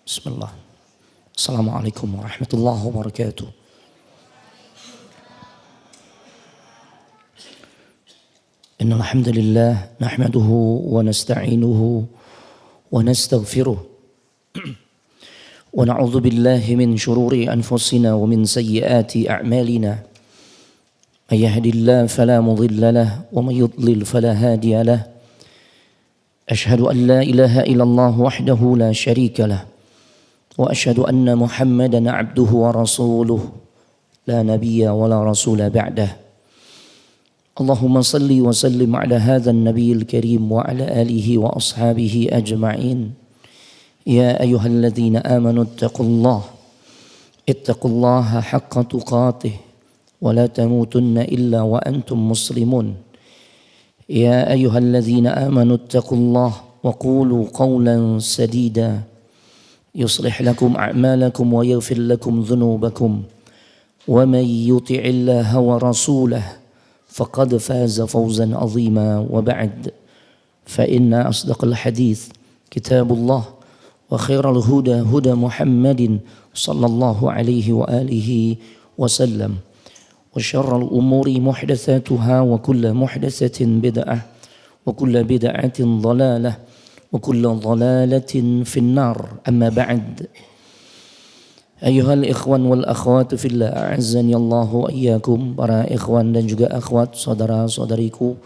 Bismillah. Assalamualaikum warahmatullahi wabarakatuh. Innal hamdalillah nahmaduhu wa nasta'inuhu wa nastaghfiruh. Wa na'udzu billahi min shururi anfusina wa min sayyiati a'malina. May yahdihillahu fala mudilla lahu wa may yudlil fala hadiya lahu. Ashhadu an la ilaha illallah wahdahu la syarika lahu. Wa ashhadu anna Muhammadan abduhu wa rasuluh la nabiyya wa la rasula ba'dah. Allahumma salli wa sallim ala hadha an-nabiyil karim wa ala alihi wa ashabihi ajma'in. Ya ayyuhalladzina amanu ittaqullaha haqqa tuqatih wa la tamutunna illa wa antum muslimun. Ya ayyuhalladzina amanu ittaqullaha wa qulu qawlan sadida يصلح لكم أعمالكم ويغفر لكم ذنوبكم ومن يطع الله ورسوله فقد فاز فوزا عظيما وبعد فإن أصدق الحديث كتاب الله وخير الهدى هدى محمد صلى الله عليه وآله وسلم وشر الأمور محدثاتها وكل محدثة بدعة وكل بدعة ضلالة وكل ضلالة في النار أما بعد أيها الإخوان والأخوات في الله أعزني الله وإياكم. Para ikhwan dan juga akhwat, saudara-saudariku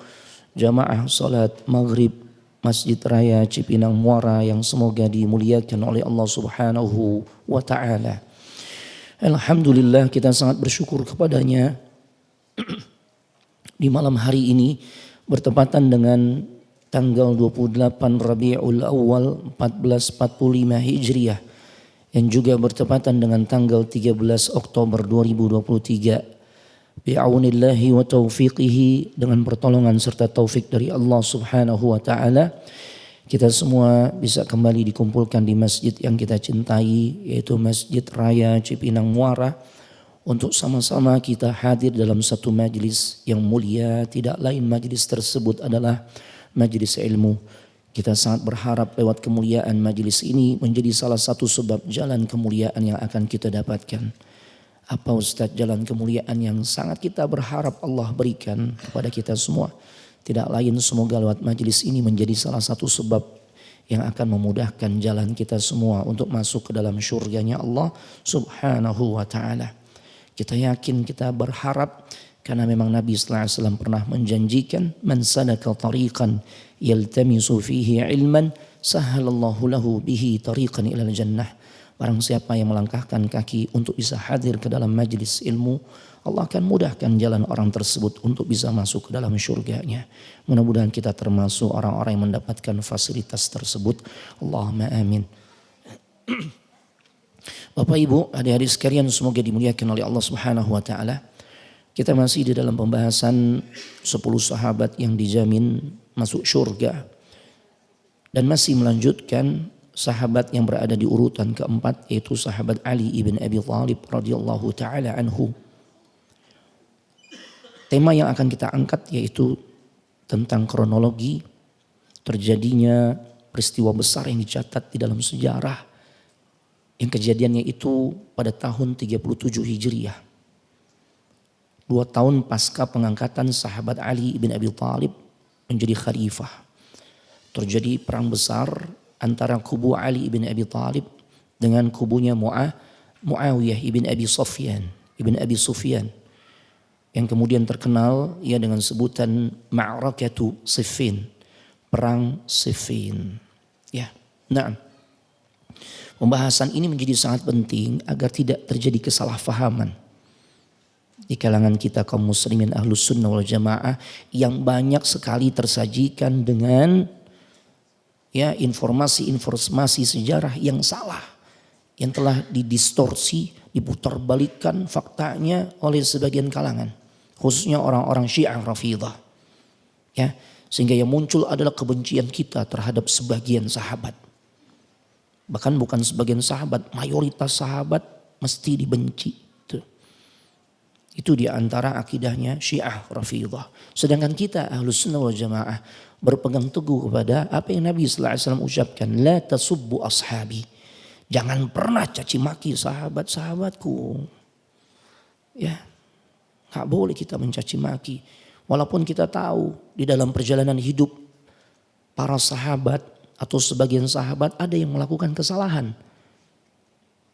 jamaah salat maghrib Masjid Raya Cipinang Muara yang semoga dimuliakan oleh Allah Subhanahu wa ta'ala. Alhamdulillah, kita sangat bersyukur kepadanya di malam hari ini bertepatan dengan tanggal 28 Rabiul Awal 1445 Hijriah yang juga bertepatan dengan tanggal 13 Oktober 2023. Bi'aunillahi wa taufiqihi, dengan pertolongan serta taufik dari Allah Subhanahu wa ta'ala, kita semua bisa kembali dikumpulkan di masjid yang kita cintai, yaitu Masjid Raya Cipinang Muara, untuk sama-sama kita hadir dalam satu majlis yang mulia. Tidak lain majlis tersebut adalah majlis ilmu. Kita sangat berharap lewat kemuliaan majlis ini menjadi salah satu sebab jalan kemuliaan yang akan kita dapatkan. Apa Ustaz jalan kemuliaan yang sangat kita berharap Allah berikan kepada kita semua? Tidak lain, semoga lewat majlis ini menjadi salah satu sebab yang akan memudahkan jalan kita semua untuk masuk ke dalam syurganya Allah Subhanahu wa ta'ala. Kita yakin, kita berharap, karena memang Nabi sallallahu alaihi wasallam pernah menjanjikan, man salaka tariqan yaltamisu fihi ilman sahhalallahu lahu bihi tariqan ilal jannah. Barang siapa yang melangkahkan kaki untuk bisa hadir ke dalam majlis ilmu, Allah akan mudahkan jalan orang tersebut untuk bisa masuk ke dalam syurganya. Mudah-mudahan kita termasuk orang-orang yang mendapatkan fasilitas tersebut. Allahumma amin. Bapak Ibu, adik-adik sekalian, semoga dimuliakan oleh Allah Subhanahu wa ta'ala. Kita masih di dalam pembahasan 10 sahabat yang dijamin masuk surga. Dan masih melanjutkan sahabat yang berada di urutan keempat, yaitu sahabat Ali ibn Abi Thalib radhiyallahu ta'ala anhu. Tema yang akan kita angkat yaitu tentang kronologi terjadinya peristiwa besar yang dicatat di dalam sejarah, yang kejadiannya itu pada tahun 37 Hijriah. 2 tahun pasca pengangkatan sahabat Ali bin Abi Thalib menjadi khalifah. Terjadi perang besar antara kubu Ali bin Abi Thalib dengan kubunya Muawiyah ibn Abi Sufyan, yang kemudian terkenal ya dengan sebutan Ma'rakatu Siffin, perang Siffin. Ya, nah, pembahasan ini menjadi sangat penting agar tidak terjadi kesalahpahaman di kalangan kita kaum muslimin ahlus sunnah wal jamaah yang banyak sekali tersajikan dengan ya informasi-informasi sejarah yang salah, yang telah didistorsi, diputarbalikkan faktanya oleh sebagian kalangan, khususnya orang-orang Syiah Rafidhah. Ya, sehingga yang muncul adalah kebencian kita terhadap sebagian sahabat. Bahkan bukan sebagian sahabat, mayoritas sahabat mesti dibenci. Itu di antara akidahnya Syiah Rafidhah. Sedangkan kita Ahlus Sunnah wal Jamaah berpegang teguh kepada apa yang Nabi sallallahu alaihi wasallam ucapkan, la tasubbu ashabi. Jangan pernah caci maki sahabat-sahabatku. Ya, nggak boleh kita mencaci maki. Walaupun kita tahu di dalam perjalanan hidup para sahabat atau sebagian sahabat ada yang melakukan kesalahan.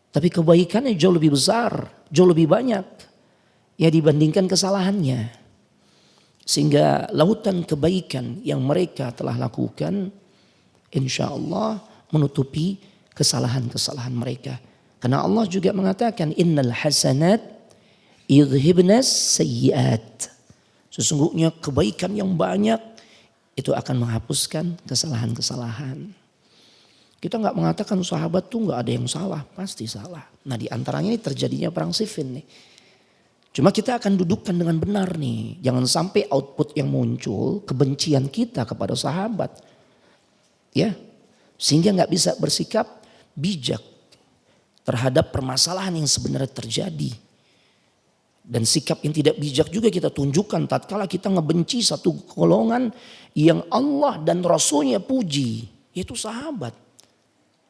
Tapi kebaikannya jauh lebih besar, jauh lebih banyak ya dibandingkan kesalahannya. Sehingga lautan kebaikan yang mereka telah lakukan insya Allah menutupi kesalahan-kesalahan mereka. Karena Allah juga mengatakan innal hasanat yudhibnas sayyiat. Sesungguhnya kebaikan yang banyak itu akan menghapuskan kesalahan-kesalahan. Kita nggak mengatakan sahabat tuh nggak ada yang salah, pasti salah. Nah di antaranya ini terjadinya perang Siffin nih. Cuma kita akan dudukkan dengan benar nih. Jangan sampai output yang muncul kebencian kita kepada sahabat. Ya, sehingga nggak bisa bersikap bijak terhadap permasalahan yang sebenarnya terjadi. Dan sikap yang tidak bijak juga kita tunjukkan tatkala kita ngebenci satu golongan yang Allah dan Rasulnya puji, yaitu sahabat.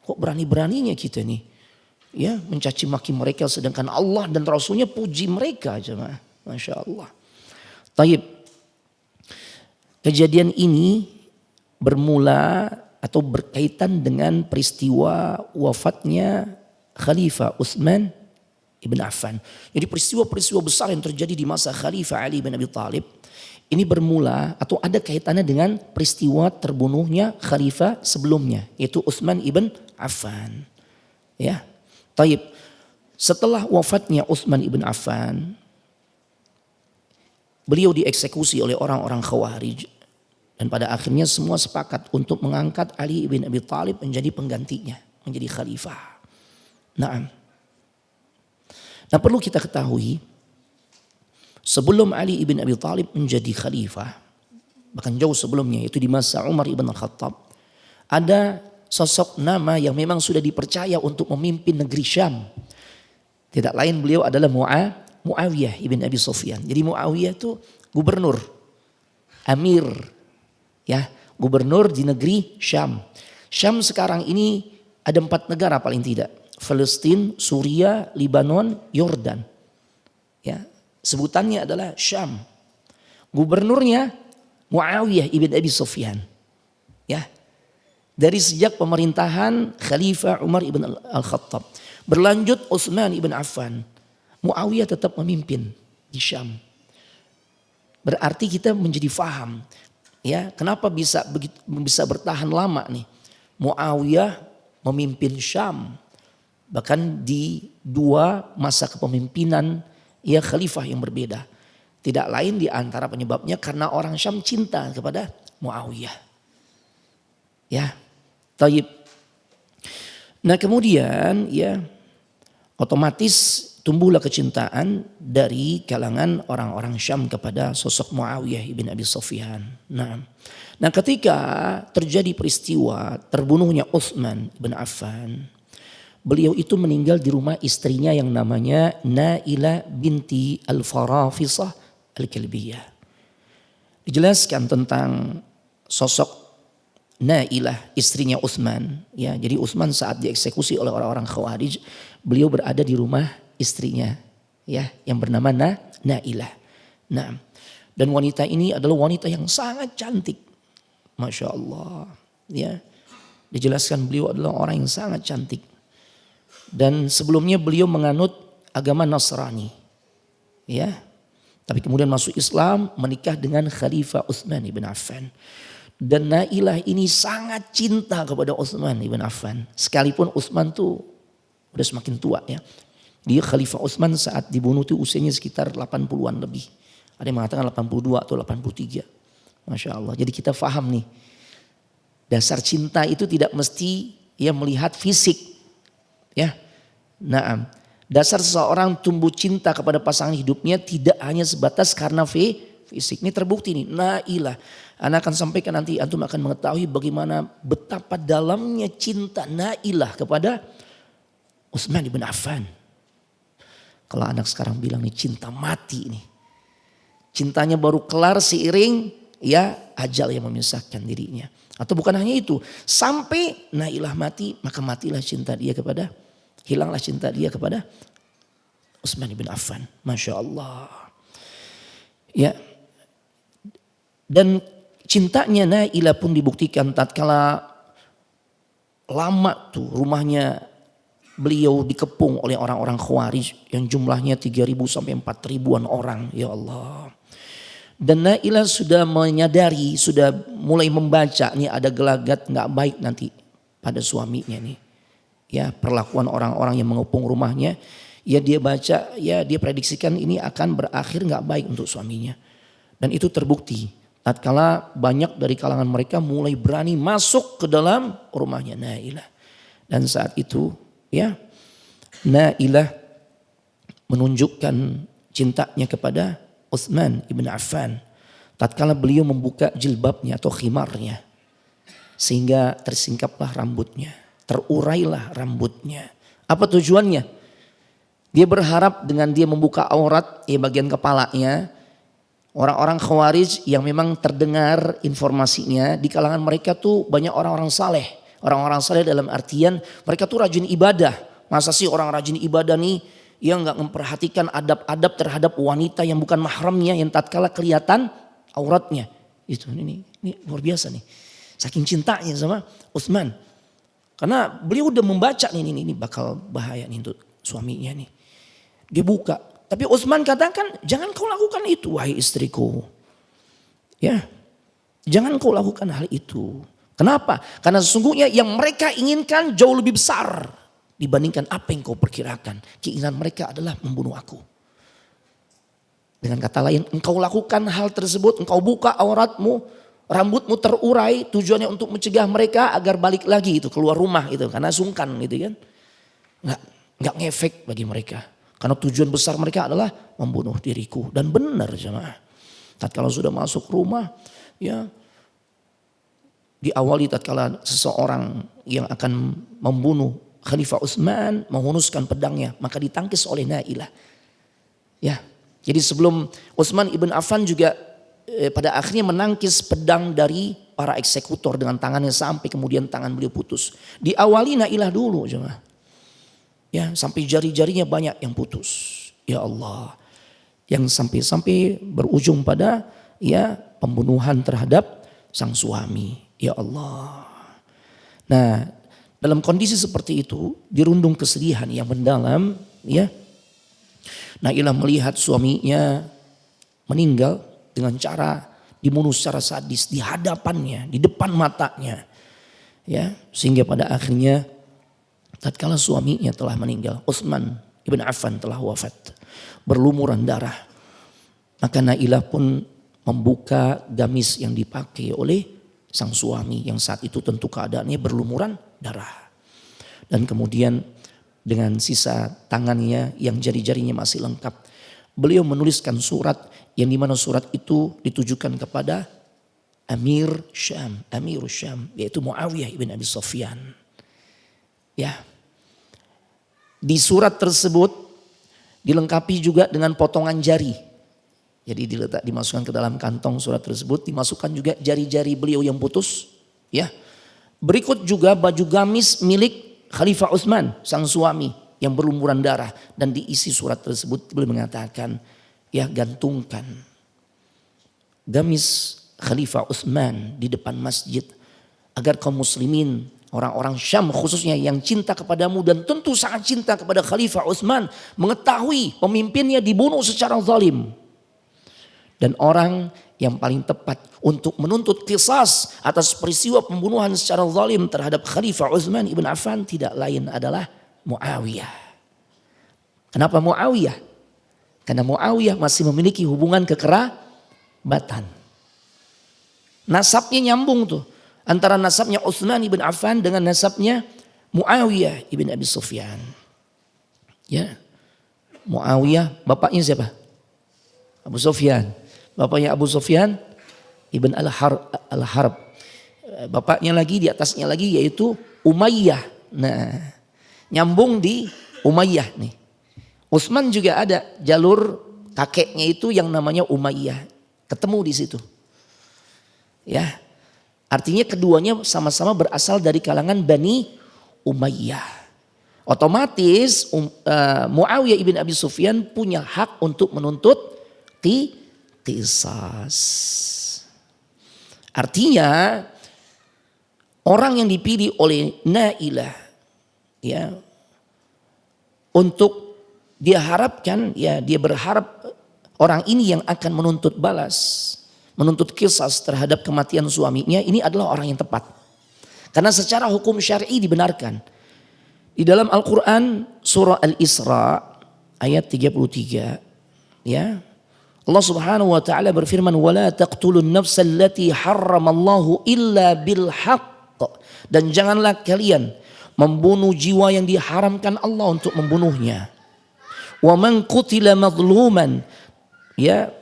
Kok berani-beraninya kita nih ya mencaci maki mereka sedangkan Allah dan Rasulnya puji mereka jemaah. Masya Allah. Taib. Kejadian ini bermula atau berkaitan dengan peristiwa wafatnya Khalifah Utsman ibn Affan. Jadi peristiwa-peristiwa besar yang terjadi di masa Khalifah Ali bin Abi Thalib ini bermula atau ada kaitannya dengan peristiwa terbunuhnya Khalifah sebelumnya yaitu Utsman ibn Affan. Ya. Taib. Setelah wafatnya Utsman ibn Affan, beliau dieksekusi oleh orang-orang Khawarij dan pada akhirnya semua sepakat untuk mengangkat Ali bin Abi Thalib menjadi penggantinya, menjadi khalifah. Nah, perlu kita ketahui sebelum Ali bin Abi Thalib menjadi khalifah, bahkan jauh sebelumnya itu di masa Umar ibn Al-Khattab, ada sosok nama yang memang sudah dipercaya untuk memimpin negeri Syam. Tidak lain beliau adalah Muawiyah ibn Abi Sufyan. Jadi Muawiyah itu gubernur, amir, ya gubernur di negeri Syam. Syam sekarang ini ada 4 negara paling tidak. Palestina, Suria, Lebanon, Yordan. Ya, sebutannya adalah Syam. Gubernurnya Muawiyah ibn Abi Sufyan. Ya. Dari sejak pemerintahan Khalifah Umar ibn Al-Khattab. Berlanjut Utsman ibn Affan. Muawiyah tetap memimpin di Syam. Berarti kita menjadi faham. Ya, kenapa bisa bertahan lama nih. Muawiyah memimpin Syam. Bahkan di 2 masa kepemimpinan ya khalifah yang berbeda. Tidak lain di antara penyebabnya karena orang Syam cinta kepada Muawiyah. Ya. Taib. Nah kemudian ya otomatis tumbuhlah kecintaan dari kalangan orang-orang Syam kepada sosok Muawiyah ibn Abi Sufyan. Nah ketika terjadi peristiwa terbunuhnya Utsman ibn Affan, beliau itu meninggal di rumah istrinya yang namanya Nailah binti Al-Farafisah Al-Kalbiyah. Dijelaskan tentang sosok Nailah istrinya Utsman. Ya, jadi Utsman saat dieksekusi oleh orang-orang Khawarij, beliau berada di rumah istrinya, ya, yang bernama Nailah. Nah, dan wanita ini adalah wanita yang sangat cantik, masya Allah. Ya, dijelaskan beliau adalah orang yang sangat cantik. Dan sebelumnya beliau menganut agama Nasrani, ya. Tapi kemudian masuk Islam, menikah dengan Khalifah Utsman ibn Affan. Dan Nailah ini sangat cinta kepada Utsman ibn Affan. Sekalipun Utsman tuh udah semakin tua ya. Dia Khalifah Utsman saat dibunuh itu usianya sekitar 80-an lebih. Ada yang mengatakan 82 atau 83. Masya Allah. Jadi kita faham nih. Dasar cinta itu tidak mesti ya melihat fisik. Ya. Nah, dasar seseorang tumbuh cinta kepada pasangan hidupnya tidak hanya sebatas karena fisik. Ini terbukti nih. Nailah. Anak akan sampaikan nanti antum akan mengetahui bagaimana betapa dalamnya cinta Nailah kepada Utsman ibn Affan. Kalau anak sekarang bilang nih cinta mati nih. Cintanya baru kelar seiring ya ajal yang memisahkan dirinya. Atau bukan hanya itu. Sampai Nailah mati maka matilah cinta dia kepada Hilanglah cinta dia kepada Utsman bin Affan. Masya Allah. Ya. Dan cintanya Nailah pun dibuktikan tatkala lama tuh rumahnya beliau dikepung oleh orang-orang Khawarij yang jumlahnya 3.000 sampai 4.000-an orang. Ya Allah. Dan Nailah sudah menyadari, sudah mulai membaca nih ada gelagat nggak baik nanti pada suaminya nih. Ya, perlakuan orang-orang yang mengepung rumahnya, ya dia baca, ya dia prediksikan ini akan berakhir nggak baik untuk suaminya. Dan itu terbukti. Tatkala banyak dari kalangan mereka mulai berani masuk ke dalam rumahnya Nailah. Dan saat itu ya Nailah menunjukkan cintanya kepada Utsman ibn Affan. Tatkala beliau membuka jilbabnya atau khimarnya. Sehingga tersingkaplah rambutnya. Terurailah rambutnya. Apa tujuannya? Dia berharap dengan dia membuka aurat bagian kepalanya. Orang-orang Khawarij yang memang terdengar informasinya. Di kalangan mereka tuh banyak orang-orang saleh. Orang-orang saleh dalam artian mereka tuh rajin ibadah. Masa sih orang rajin ibadah nih yang nggak memperhatikan adab-adab terhadap wanita yang bukan mahramnya yang tatkala kelihatan auratnya. Itu ini luar biasa nih. Saking cintanya sama Utsman. Karena beliau udah membaca nih ini bakal bahaya nih untuk suaminya nih. Dibuka. Tapi Utsman katakan jangan kau lakukan itu wahai istriku. Ya. Jangan kau lakukan hal itu. Kenapa? Karena sesungguhnya yang mereka inginkan jauh lebih besar dibandingkan apa yang kau perkirakan. Keinginan mereka adalah membunuh aku. Dengan kata lain, engkau lakukan hal tersebut, engkau buka auratmu, rambutmu terurai, tujuannya untuk mencegah mereka agar balik lagi itu keluar rumah itu karena sungkan gitu kan. Enggak ngefek bagi mereka. Karena tujuan besar mereka adalah membunuh diriku. Dan benar jemaah. Tatkala sudah masuk rumah, ya diawali tatkala seseorang yang akan membunuh Khalifah Utsman menghunuskan pedangnya, maka ditangkis oleh Nailah. Ya, jadi sebelum Utsman ibn Affan juga pada akhirnya menangkis pedang dari para eksekutor dengan tangannya sampai kemudian tangan beliau putus. Diawali Nailah dulu jemaah. Ya, sampai jari-jarinya banyak yang putus. Ya Allah. Yang sampai berujung pada ya pembunuhan terhadap sang suami. Ya Allah. Nah, dalam kondisi seperti itu dirundung kesedihan yang mendalam ya. Nailah melihat suaminya meninggal dengan cara dibunuh secara sadis di hadapannya, di depan matanya. Ya, sehingga pada akhirnya tatkala suaminya telah meninggal, Utsman ibn Affan telah wafat, berlumuran darah. Maka Nailah pun membuka gamis yang dipakai oleh sang suami yang saat itu tentu keadaannya berlumuran darah. Dan kemudian dengan sisa tangannya yang jari-jarinya masih lengkap, beliau menuliskan surat yang dimana surat itu ditujukan kepada Amirul Syam, yaitu Muawiyah ibn Abi Sufyan. Ya, di surat tersebut dilengkapi juga dengan potongan jari. Jadi dimasukkan ke dalam kantong surat tersebut, dimasukkan juga jari-jari beliau yang putus. Ya, berikut juga baju gamis milik Khalifah Utsman, sang suami yang berlumuran darah. Dan diisi surat tersebut beliau mengatakan, ya gantungkan gamis Khalifah Utsman di depan masjid agar kaum muslimin, orang-orang Syam khususnya yang cinta kepadamu dan tentu sangat cinta kepada Khalifah Utsman mengetahui pemimpinnya dibunuh secara zalim. Dan orang yang paling tepat untuk menuntut qisas atas peristiwa pembunuhan secara zalim terhadap Khalifah Utsman ibn Affan tidak lain adalah Muawiyah. Kenapa Muawiyah? Karena Muawiyah masih memiliki hubungan kekerabatan. Nasabnya nyambung tuh. Antara nasabnya Utsman ibn Affan dengan nasabnya Muawiyah ibn Abi Sufyan. Ya. Muawiyah bapaknya siapa? Abu Sufyan. Bapaknya Abu Sufyan ibn Al-Harb. Bapaknya lagi di atasnya lagi yaitu Umayyah. Nah, nyambung di Umayyah nih. Utsman juga ada jalur kakeknya itu yang namanya Umayyah. Ketemu di situ. Ya. Artinya keduanya sama-sama berasal dari kalangan Bani Umayyah. Otomatis Muawiyah ibn Abi Sufyan punya hak untuk menuntut qisas. Artinya orang yang dipilih oleh Nailah ya untuk dia harapkan ya dia berharap orang ini yang akan menuntut balas, menuntut qisas terhadap kematian suaminya ini adalah orang yang tepat. Karena secara hukum syar'i dibenarkan. Di dalam Al-Quran surah Al-Isra ayat 33 ya Allah subhanahu wa ta'ala berfirman وَلَا تَقْتُلُوا النَّفْسَ الَّتِي حَرَّمَ اللَّهُ إِلَّا بِالْحَقِّ dan janganlah kalian membunuh jiwa yang diharamkan Allah untuk membunuhnya. وَمَنْ قُتِلَ مَظْلُومًا ya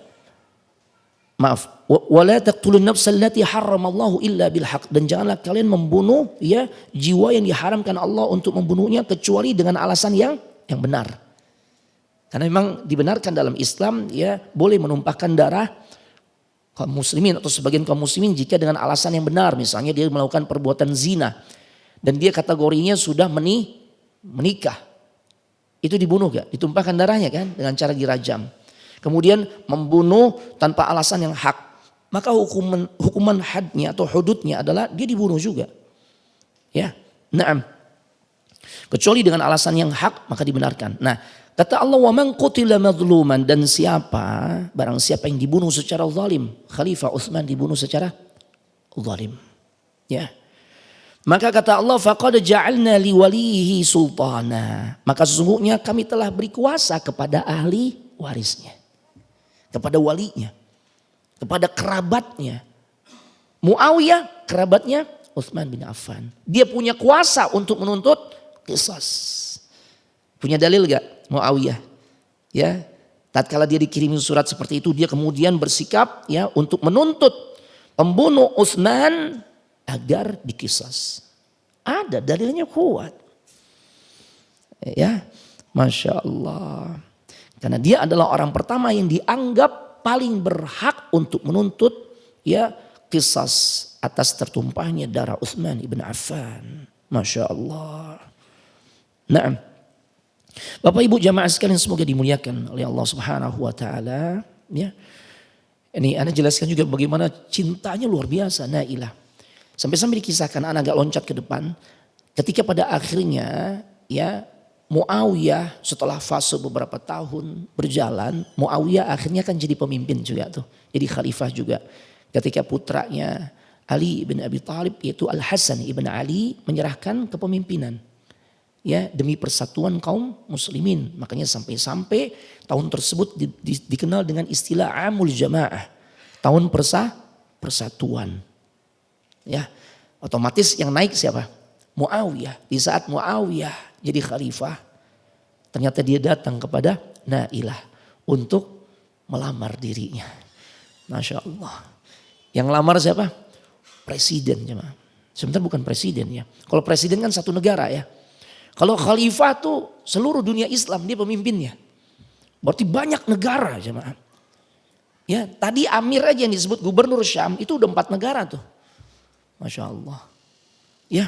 maaf وَلَا تَقْتُلُوا النَّفْسَ الَّتِي حَرَّمَ اللَّهُ إِلَّا بِالْحَقِّ dan janganlah kalian membunuh ya jiwa yang diharamkan Allah untuk membunuhnya kecuali dengan alasan yang benar. Karena memang dibenarkan dalam Islam ya boleh menumpahkan darah kaum muslimin atau sebagian kaum muslimin jika dengan alasan yang benar. Misalnya dia melakukan perbuatan zina dan dia kategorinya sudah menikah. Itu dibunuh gak? Ditumpahkan darahnya kan dengan cara dirajam. Kemudian membunuh tanpa alasan yang hak. Maka hukuman hadnya atau hududnya adalah dia dibunuh juga. Ya, na'am. Kecuali dengan alasan yang hak maka dibenarkan. Nah, kata Allah wa man qutila madluman dan barang siapa yang dibunuh secara zalim, Khalifah Utsman dibunuh secara zalim. Ya. Maka kata Allah faqad ja'alna li walihi sultana. Maka sesungguhnya kami telah beri kuasa kepada ahli warisnya. Kepada walinya. Kepada kerabatnya. Muawiyah kerabatnya Utsman bin Affan. Dia punya kuasa untuk menuntut qisas. Punya dalil gak Muawiyah? Ya, tatkala dia dikirimi surat seperti itu, dia kemudian bersikap ya untuk menuntut pembunuh Utsman agar dikisas. Ada dalilnya kuat. Ya, Masya Allah. Karena dia adalah orang pertama yang dianggap paling berhak untuk menuntut ya qisas atas tertumpahnya darah Utsman ibn Affan. Masya Allah. Nah, Bapak Ibu jamaah sekalian semoga dimuliakan oleh Allah Subhanahu wa taala ya. Ini Anda jelaskan juga bagaimana cintanya luar biasa Nailah. Sampai-sampai dikisahkan Anda agak loncat ke depan ketika pada akhirnya ya Muawiyah setelah fase beberapa tahun berjalan, Muawiyah akhirnya kan jadi pemimpin juga tuh. Jadi khalifah juga. Ketika putranya Ali bin Abi Thalib yaitu Al-Hasan ibn Ali menyerahkan kepemimpinan. Ya, demi persatuan kaum muslimin. Makanya sampai-sampai tahun tersebut dikenal dengan istilah Amul Jamaah. Tahun persatuan. Ya, otomatis yang naik siapa? Muawiyah. Di saat Muawiyah jadi khalifah, ternyata dia datang kepada Nailah untuk melamar dirinya. Masya Allah. Yang lamar siapa? Presiden. Sebenarnya bukan presiden ya. Kalau presiden kan satu negara ya. Kalau khalifah tuh seluruh dunia Islam dia pemimpinnya. Berarti banyak negara jemaah. Ya, tadi Amir aja yang disebut gubernur Syam itu udah 4 negara tuh. Masya Allah. Ya,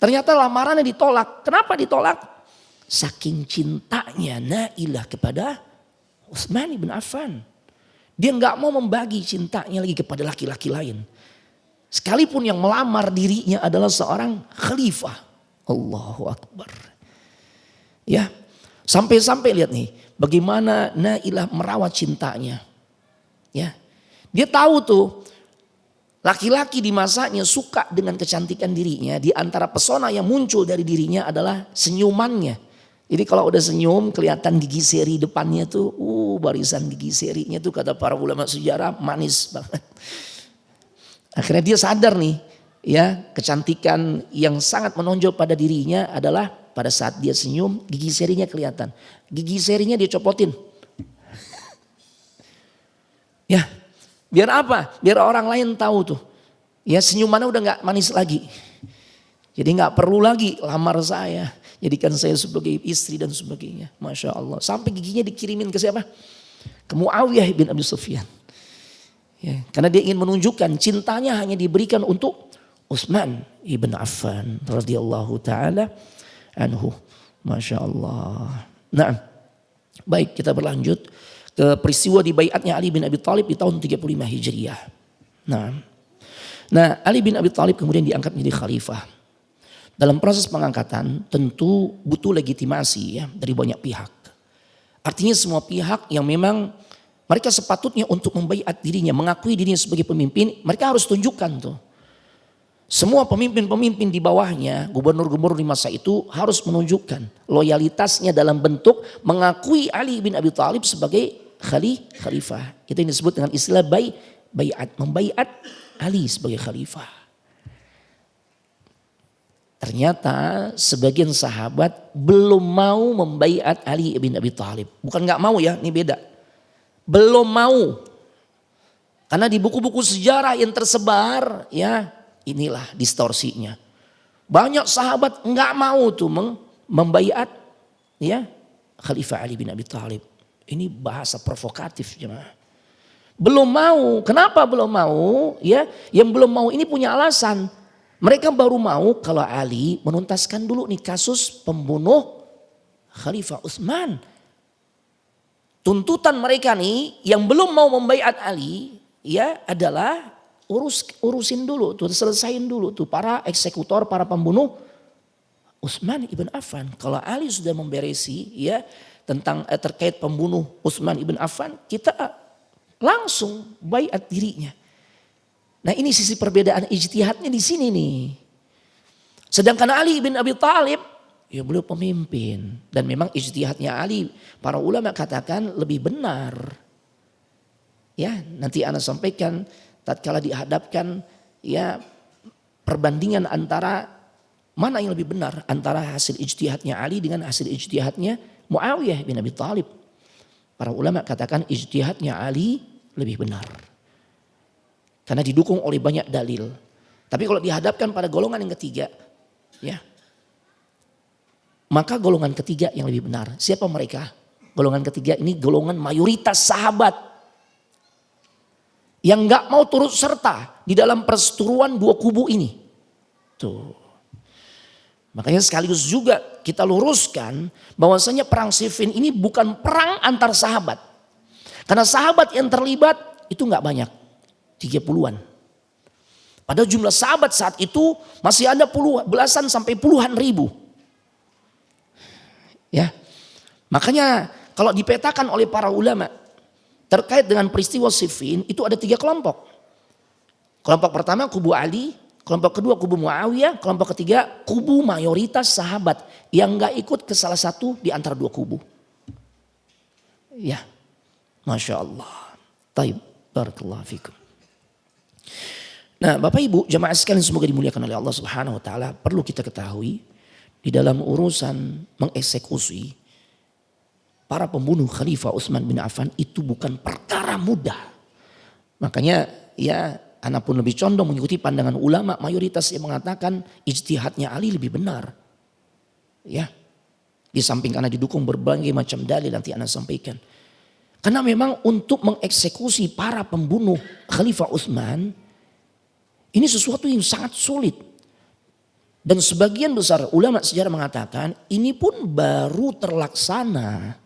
ternyata lamarannya ditolak. Kenapa ditolak? Saking cintanya Nailah kepada Utsman bin Affan. Dia nggak mau membagi cintanya lagi kepada laki-laki lain. Sekalipun yang melamar dirinya adalah seorang khalifah. Allahu Akbar. Ya, sampai-sampai lihat nih bagaimana Nailah merawat cintanya. Ya, dia tahu tuh laki-laki di masanya suka dengan kecantikan dirinya. Di antara pesona yang muncul dari dirinya adalah senyumannya. Jadi kalau udah senyum kelihatan gigi seri depannya tuh, barisan gigi serinya tuh kata para ulama sejarah manis banget. Akhirnya dia sadar nih. Ya, kecantikan yang sangat menonjol pada dirinya adalah pada saat dia senyum gigi serinya kelihatan. Gigi serinya dia copotin. Ya, biar apa? Biar orang lain tahu tuh. Ya senyumannya udah gak manis lagi. Jadi gak perlu lagi lamar saya. Jadikan saya sebagai istri dan sebagainya. Masya Allah. Sampai giginya dikirimin ke siapa? Ke Muawiyah bin Abi Sufyan. Ya, karena dia ingin menunjukkan cintanya hanya diberikan untuk Utsman ibn Affan radhiyallahu taala anhu. Masya Allah. Nah, baik, kita berlanjut ke peristiwa di baiatnya Ali bin Abi Thalib di tahun 35 Hijriah. Nah, Ali bin Abi Thalib kemudian diangkat menjadi khalifah. Dalam proses pengangkatan tentu butuh legitimasi ya dari banyak pihak. Artinya semua pihak yang memang mereka sepatutnya untuk membaiat dirinya, mengakui dirinya sebagai pemimpin, mereka harus tunjukkan tuh. Semua pemimpin-pemimpin di bawahnya, gubernur-gubernur di masa itu harus menunjukkan loyalitasnya dalam bentuk mengakui Ali bin Abi Thalib sebagai khalifah. Itu yang disebut dengan istilah baiat, membaiat Ali sebagai khalifah. Ternyata sebagian sahabat belum mau membaiat Ali bin Abi Thalib. Bukan gak mau ya, ini beda. Belum mau. Karena di buku-buku sejarah yang tersebar ya, inilah distorsinya. Banyak sahabat nggak mau tuh membaiat ya Khalifah Ali bin Abi Thalib. Ini bahasa provokatif jemaah. Belum mau. Kenapa belum mau? Ya, yang belum mau ini punya alasan. Mereka baru mau kalau Ali menuntaskan dulu nih kasus pembunuh Khalifah Utsman. Tuntutan mereka nih yang belum mau membaiat Ali ya adalah urusin dulu tuh, selesain dulu tuh para eksekutor, para pembunuh Utsman ibn Affan. Kalau Ali sudah memberesi ya tentang terkait pembunuh Utsman ibn Affan, kita langsung baiat dirinya. Nah, ini sisi perbedaan ijtihadnya di sini nih. Sedangkan Ali bin Abi Thalib ya beliau pemimpin dan memang ijtihadnya Ali para ulama katakan lebih benar. Ya, nanti ana sampaikan tatkala dihadapkan ya perbandingan antara mana yang lebih benar antara hasil ijtihadnya Ali dengan hasil ijtihadnya Muawiyah bin Abi Thalib. Para ulama katakan ijtihadnya Ali lebih benar. Karena didukung oleh banyak dalil. Tapi kalau dihadapkan pada golongan yang ketiga ya, maka golongan ketiga yang lebih benar. Siapa mereka? Golongan ketiga ini golongan mayoritas sahabat yang gak mau turut serta di dalam perseteruan dua kubu ini. Tuh. Makanya sekaligus juga kita luruskan bahwasanya perang Siffin ini bukan perang antar sahabat. Karena sahabat yang terlibat itu gak banyak. 30-an. Padahal jumlah sahabat saat itu masih ada belasan sampai puluhan ribu. Ya. Makanya kalau dipetakan oleh para ulama terkait dengan peristiwa Siffin itu ada 3 kelompok. Kelompok pertama kubu Ali, kelompok kedua kubu Muawiyah, kelompok ketiga kubu mayoritas sahabat yang gak ikut ke salah satu di antara 2 kubu. Ya, Masya Allah. Taib, barakallahu fikum. Nah, Bapak Ibu jamaah sekalian semoga dimuliakan oleh Allah Subhanahu wa taala, perlu kita ketahui di dalam urusan mengeksekusi para pembunuh Khalifah Utsman bin Affan itu bukan perkara mudah. Makanya ya ana pun lebih condong mengikuti pandangan ulama mayoritas yang mengatakan ijtihadnya Ali lebih benar. Ya. Di samping karena didukung berbagai macam dalil nanti ana sampaikan. Karena memang untuk mengeksekusi para pembunuh Khalifah Utsman ini sesuatu yang sangat sulit. Dan sebagian besar ulama sejarah mengatakan ini pun baru terlaksana.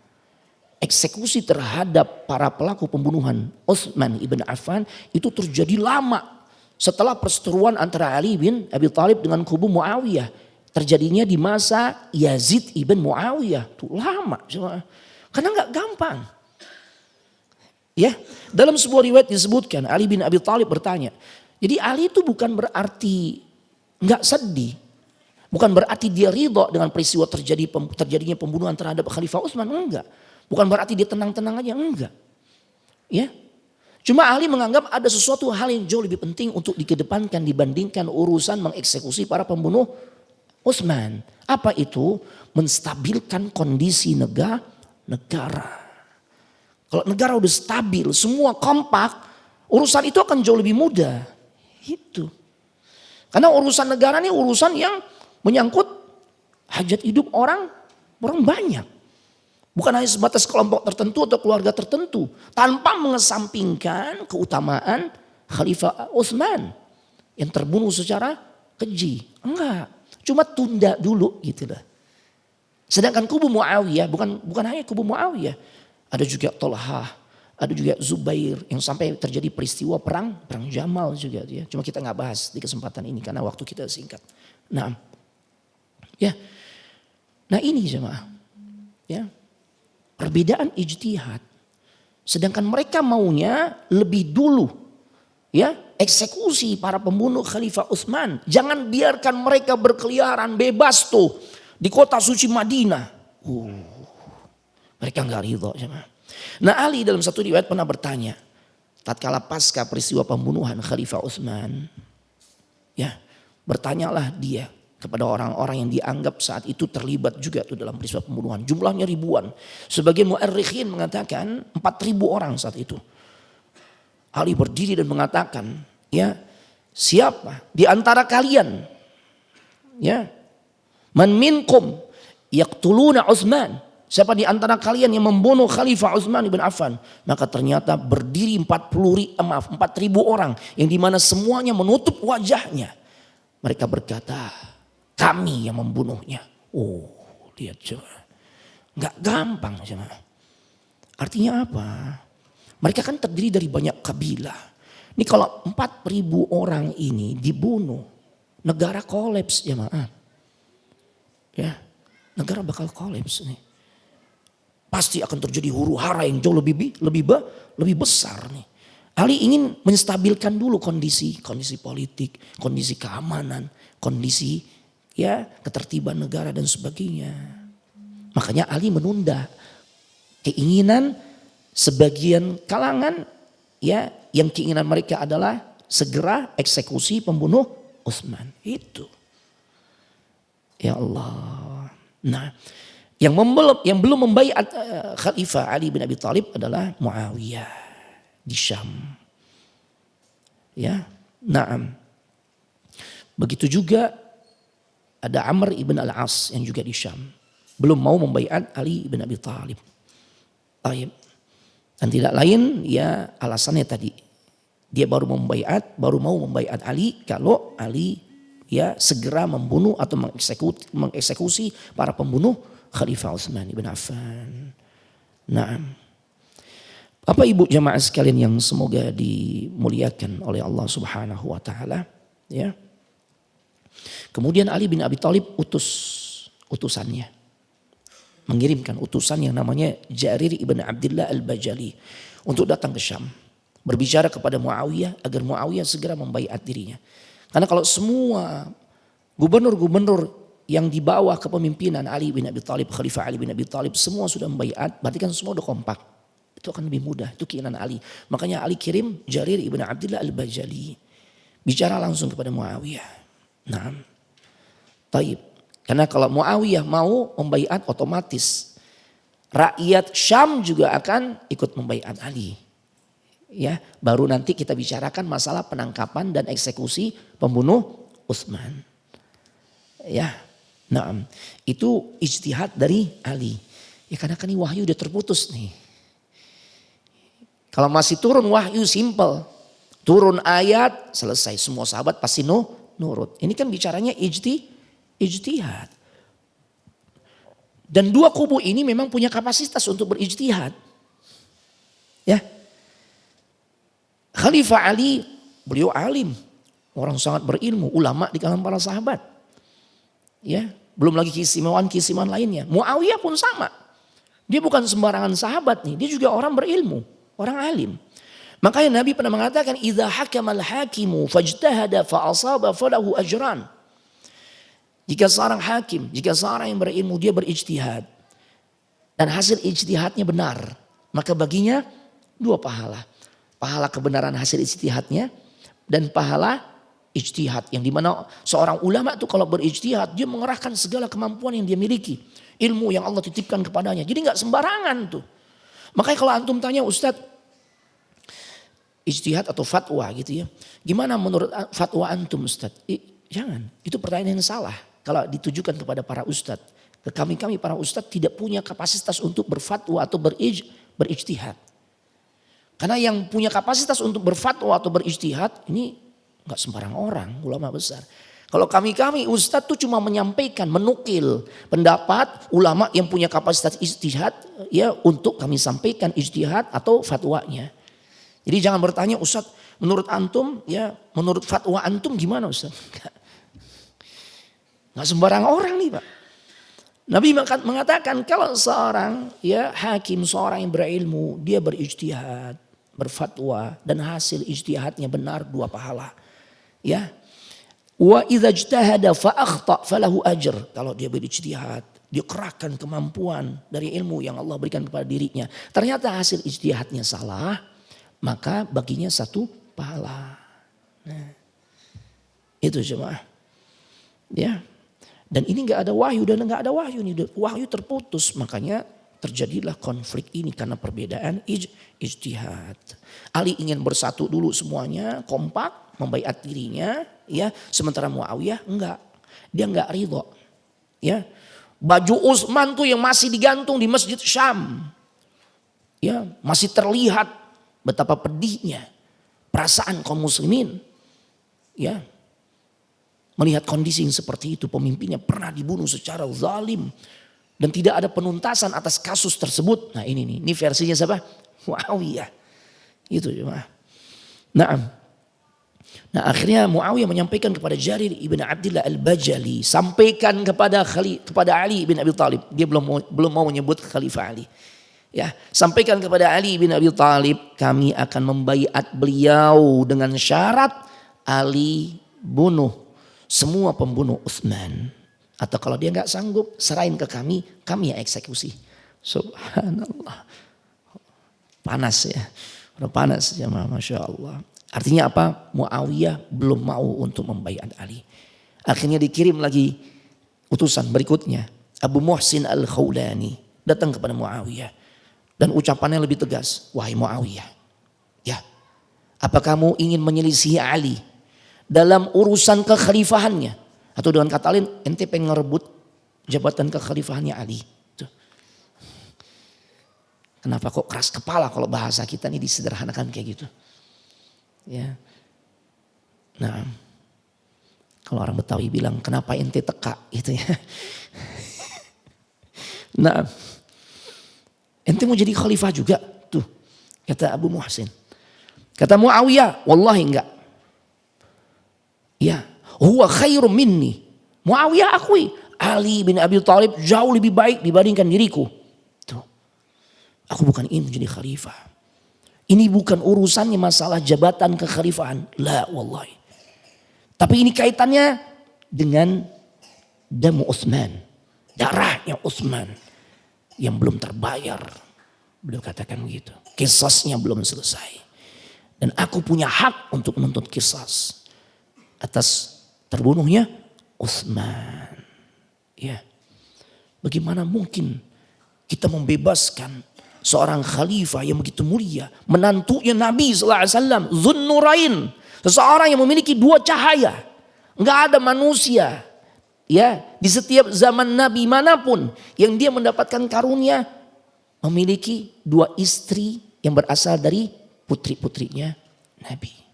Eksekusi terhadap para pelaku pembunuhan Utsman ibn Affan itu terjadi lama. Setelah perseteruan antara Ali bin Abi Thalib dengan kubu Muawiyah. Terjadinya di masa Yazid ibn Muawiyah. Itu lama. Karena gak gampang. Ya, dalam sebuah riwayat disebutkan Ali bin Abi Thalib bertanya. Jadi Ali itu bukan berarti nggak sedih, bukan berarti dia ridho dengan peristiwa terjadinya pembunuhan terhadap Khalifah Utsman, enggak. Bukan berarti dia tenang-tenang aja, enggak. Ya, cuma Ali menganggap ada sesuatu hal yang jauh lebih penting untuk dikedepankan dibandingkan urusan mengeksekusi para pembunuh Utsman. Apa itu? Menstabilkan kondisi negara. Kalau negara udah stabil, semua kompak, urusan itu akan jauh lebih mudah. Itu. Karena urusan negara ini urusan yang menyangkut hajat hidup orang banyak. Bukan hanya sebatas kelompok tertentu atau keluarga tertentu. Tanpa mengesampingkan keutamaan Khalifah Utsman yang terbunuh secara keji. Enggak. Cuma tunda dulu gitu lah. Sedangkan kubu Muawiyah bukan hanya kubu Muawiyah, ada juga Tolhah, ada juga Zubair yang sampai terjadi peristiwa perang Jamal juga ya. Cuma kita nggak bahas di kesempatan ini karena waktu kita singkat. Nah, ya. Nah ini jemaah. Ya. Perbedaan ijtihad. Sedangkan mereka maunya lebih dulu ya eksekusi para pembunuh Khalifah Utsman. Jangan biarkan mereka berkeliaran bebas tuh di kota suci Madinah. Mereka nggak ridho jemaah. Nah Ali dalam satu riwayat pernah bertanya, tatkala pasca peristiwa pembunuhan Khalifah Utsman, ya bertanyalah dia kepada orang-orang yang dianggap saat itu terlibat juga tuh dalam peristiwa pembunuhan. Jumlahnya ribuan. Sebagian mu'arrikhin mengatakan 4.000 orang saat itu. Ali berdiri dan mengatakan, ya siapa di antara kalian, ya man minkum yaqtuluna Utsman. Siapa di antara kalian yang membunuh Khalifah Utsman ibn Affan? Maka ternyata berdiri 4.000 orang yang dimana semuanya menutup wajahnya. Mereka berkata, kami yang membunuhnya. Oh, lihat coba. Gak gampang coba. Artinya apa? Mereka kan terdiri dari banyak kabilah. Ini kalau 4.000 orang ini dibunuh, negara kolaps jemaah. Ya, negara bakal kolaps nih. Pasti akan terjadi huru hara yang jauh lebih besar nih. Ali ingin menstabilkan dulu kondisi politik, kondisi keamanan, kondisi ya ketertiban negara dan sebagainya. Makanya Ali menunda keinginan sebagian kalangan ya yang keinginan mereka adalah segera eksekusi pembunuh Utsman. Itu. Ya Allah. Nah, yang belum membaiat Khalifah Ali bin Abi Thalib adalah Muawiyah di Syam. Ya, na'am. Begitu juga ada Amr ibn al-As yang juga di Syam. Belum mau membaiat Ali bin Abi Thalib. Dan tidak lain ya alasannya tadi. Dia baru mau membaiat Ali kalau Ali ya segera membunuh atau mengeksekusi para pembunuh Khalifah Utsman ibn Affan. Na'am. Bapak Ibu jamaah sekalian yang semoga dimuliakan oleh Allah Subhanahu wa taala, ya. Kemudian Ali bin Abi Thalib utusannya. Mengirimkan utusan yang namanya Jarir ibn Abdullah al-Bajali untuk datang ke Syam. Berbicara kepada Muawiyah agar Muawiyah segera membaiat dirinya. Karena kalau semua gubernur-gubernur yang di bawah kepemimpinan Ali bin Abi Thalib, Khalifah Ali bin Abi Thalib semua sudah membaiat, berarti kan semua udah kompak. Itu akan lebih mudah, itu keinginan Ali. Makanya Ali kirim Jarir ibn Abdullah al-Bajali. Bicara langsung kepada Muawiyah. Nah, taib. Karena kalau Muawiyah mau membaiat otomatis. Rakyat Syam juga akan ikut membaiat Ali. Ya, baru nanti kita bicarakan masalah penangkapan dan eksekusi pembunuh Utsman. Ya, nah itu ijtihad dari Ali. Ya karena kan ini wahyu udah terputus nih. Kalau masih turun wahyu simple. Turun ayat selesai. Semua sahabat pasti nurut. Ini kan bicaranya ijtihad. Dan dua kubu ini memang punya kapasitas untuk berijtihad. Ya. Khalifah Ali beliau alim. Orang sangat berilmu. Ulama di kalangan para sahabat. Ya. Belum lagi keistimewaan lainnya. Muawiyah pun sama. Dia bukan sembarangan sahabat nih. Dia juga orang berilmu. Orang alim. Makanya Nabi pernah mengatakan idza hakamal hakimu fajtahada fa asaba falahu ajran. Jika seorang hakim, jika seorang yang berilmu dia berijtihad dan hasil ijtihadnya benar, maka baginya 2 pahala. Pahala kebenaran hasil ijtihadnya dan pahala ijtihad yang dimana seorang ulama itu kalau berijtihad dia mengerahkan segala kemampuan yang dia miliki, ilmu yang Allah titipkan kepadanya. Jadi nggak sembarangan tuh. Makanya kalau antum tanya Ustadz, ijtihad atau fatwa gitu ya. Gimana menurut fatwa antum Ustadz? Jangan, itu pertanyaan yang salah. Kalau ditujukan kepada para ustadz. Ke kami para ustadz tidak punya kapasitas untuk berfatwa atau berijtihad. Karena yang punya kapasitas untuk berfatwa atau berijtihad ini gak sembarang orang, ulama besar. Kalau kami Ustadz tuh cuma menyampaikan, menukil pendapat ulama yang punya kapasitas ijtihad ya untuk kami sampaikan ijtihad atau fatwanya. Jadi jangan bertanya Ustadz menurut antum ya menurut fatwa antum gimana Ustadz? Nggak sembarang orang nih Pak. Nabi mengatakan kalau seorang ya hakim, seorang yang berilmu, dia berijtihad, berfatwa dan hasil ijtihadnya benar 2 pahala. Ya. Wa idza ijtahada fa akhta falahu ajr. Kalau dia berijtihad, dia kerahkan kemampuan dari ilmu yang Allah berikan kepada dirinya. Ternyata hasil ijtihadnya salah, maka baginya 1 pahala. Nah, itu jemaah. Ya. Dan ini enggak ada wahyu dan enggak ada wahyu nih. Wahyu terputus, makanya terjadilah konflik ini karena perbedaan ijtihad. Ali ingin bersatu dulu semuanya, kompak, membaiat dirinya, ya. Sementara Muawiyah enggak. Dia enggak ridho. Ya. Baju Utsman tuh yang masih digantung di Masjid Syam. Ya, masih terlihat betapa pedihnya perasaan kaum muslimin. Ya. Melihat kondisi yang seperti itu, pemimpinnya pernah dibunuh secara zalim. Dan tidak ada penuntasan atas kasus tersebut. Nah ini versinya siapa? Muawiyah. Itu cuma. Nah akhirnya Muawiyah menyampaikan kepada Jarir ibn Abdillah al-Bajali. Sampaikan kepada Ali bin Abi Thalib. Dia belum mau menyebut Khalifah Ali. Ya, sampaikan kepada Ali bin Abi Thalib. Kami akan membaiat beliau dengan syarat Ali bunuh semua pembunuh Utsman. Atau kalau dia nggak sanggup, serahin ke kami yang eksekusi. Subhanallah. Panas ya. Udah panas ya, Masya Allah. Artinya apa? Muawiyah belum mau untuk membaiat Ali. Akhirnya dikirim lagi utusan berikutnya. Abu Muhsin al-Khawlani datang kepada Muawiyah. Dan ucapannya lebih tegas. Wahai Muawiyah. Ya. Apa kamu ingin menyelisihi Ali dalam urusan kekhalifahannya? Atau dengan kata lain, ente pengen ngerebut jabatan kekhalifahannya Ali. Tuh. Kenapa kok keras kepala kalau bahasa kita ini disederhanakan kayak gitu. Ya. Nah, kalau orang Betawi bilang, kenapa ente teka gitu ya. Nah, ente mau jadi khalifah juga? Tuh, kata Abu Muhsin. Kata Muawiyah, wallahi enggak. Ya. Huwa khairum minni. Muawiyah akui Ali bin Abi Thalib jauh lebih baik dibandingkan diriku. Tuh. Aku bukan ingin menjadi khalifah. Ini bukan urusannya masalah jabatan kekhalifahan. La wallahi. Tapi ini kaitannya dengan damu Utsman. Darahnya Utsman yang belum terbayar. Beliau katakan begitu. Kisasnya belum selesai. Dan aku punya hak untuk menuntut kisas atas terbunuhnya Utsman. Ya. Bagaimana mungkin kita membebaskan seorang khalifah yang begitu mulia, menantunya Nabi SAW, Dzunnurain, seseorang yang memiliki 2 cahaya. Enggak ada manusia ya di setiap zaman Nabi manapun yang dia mendapatkan karunia memiliki 2 istri yang berasal dari putri-putrinya Nabi.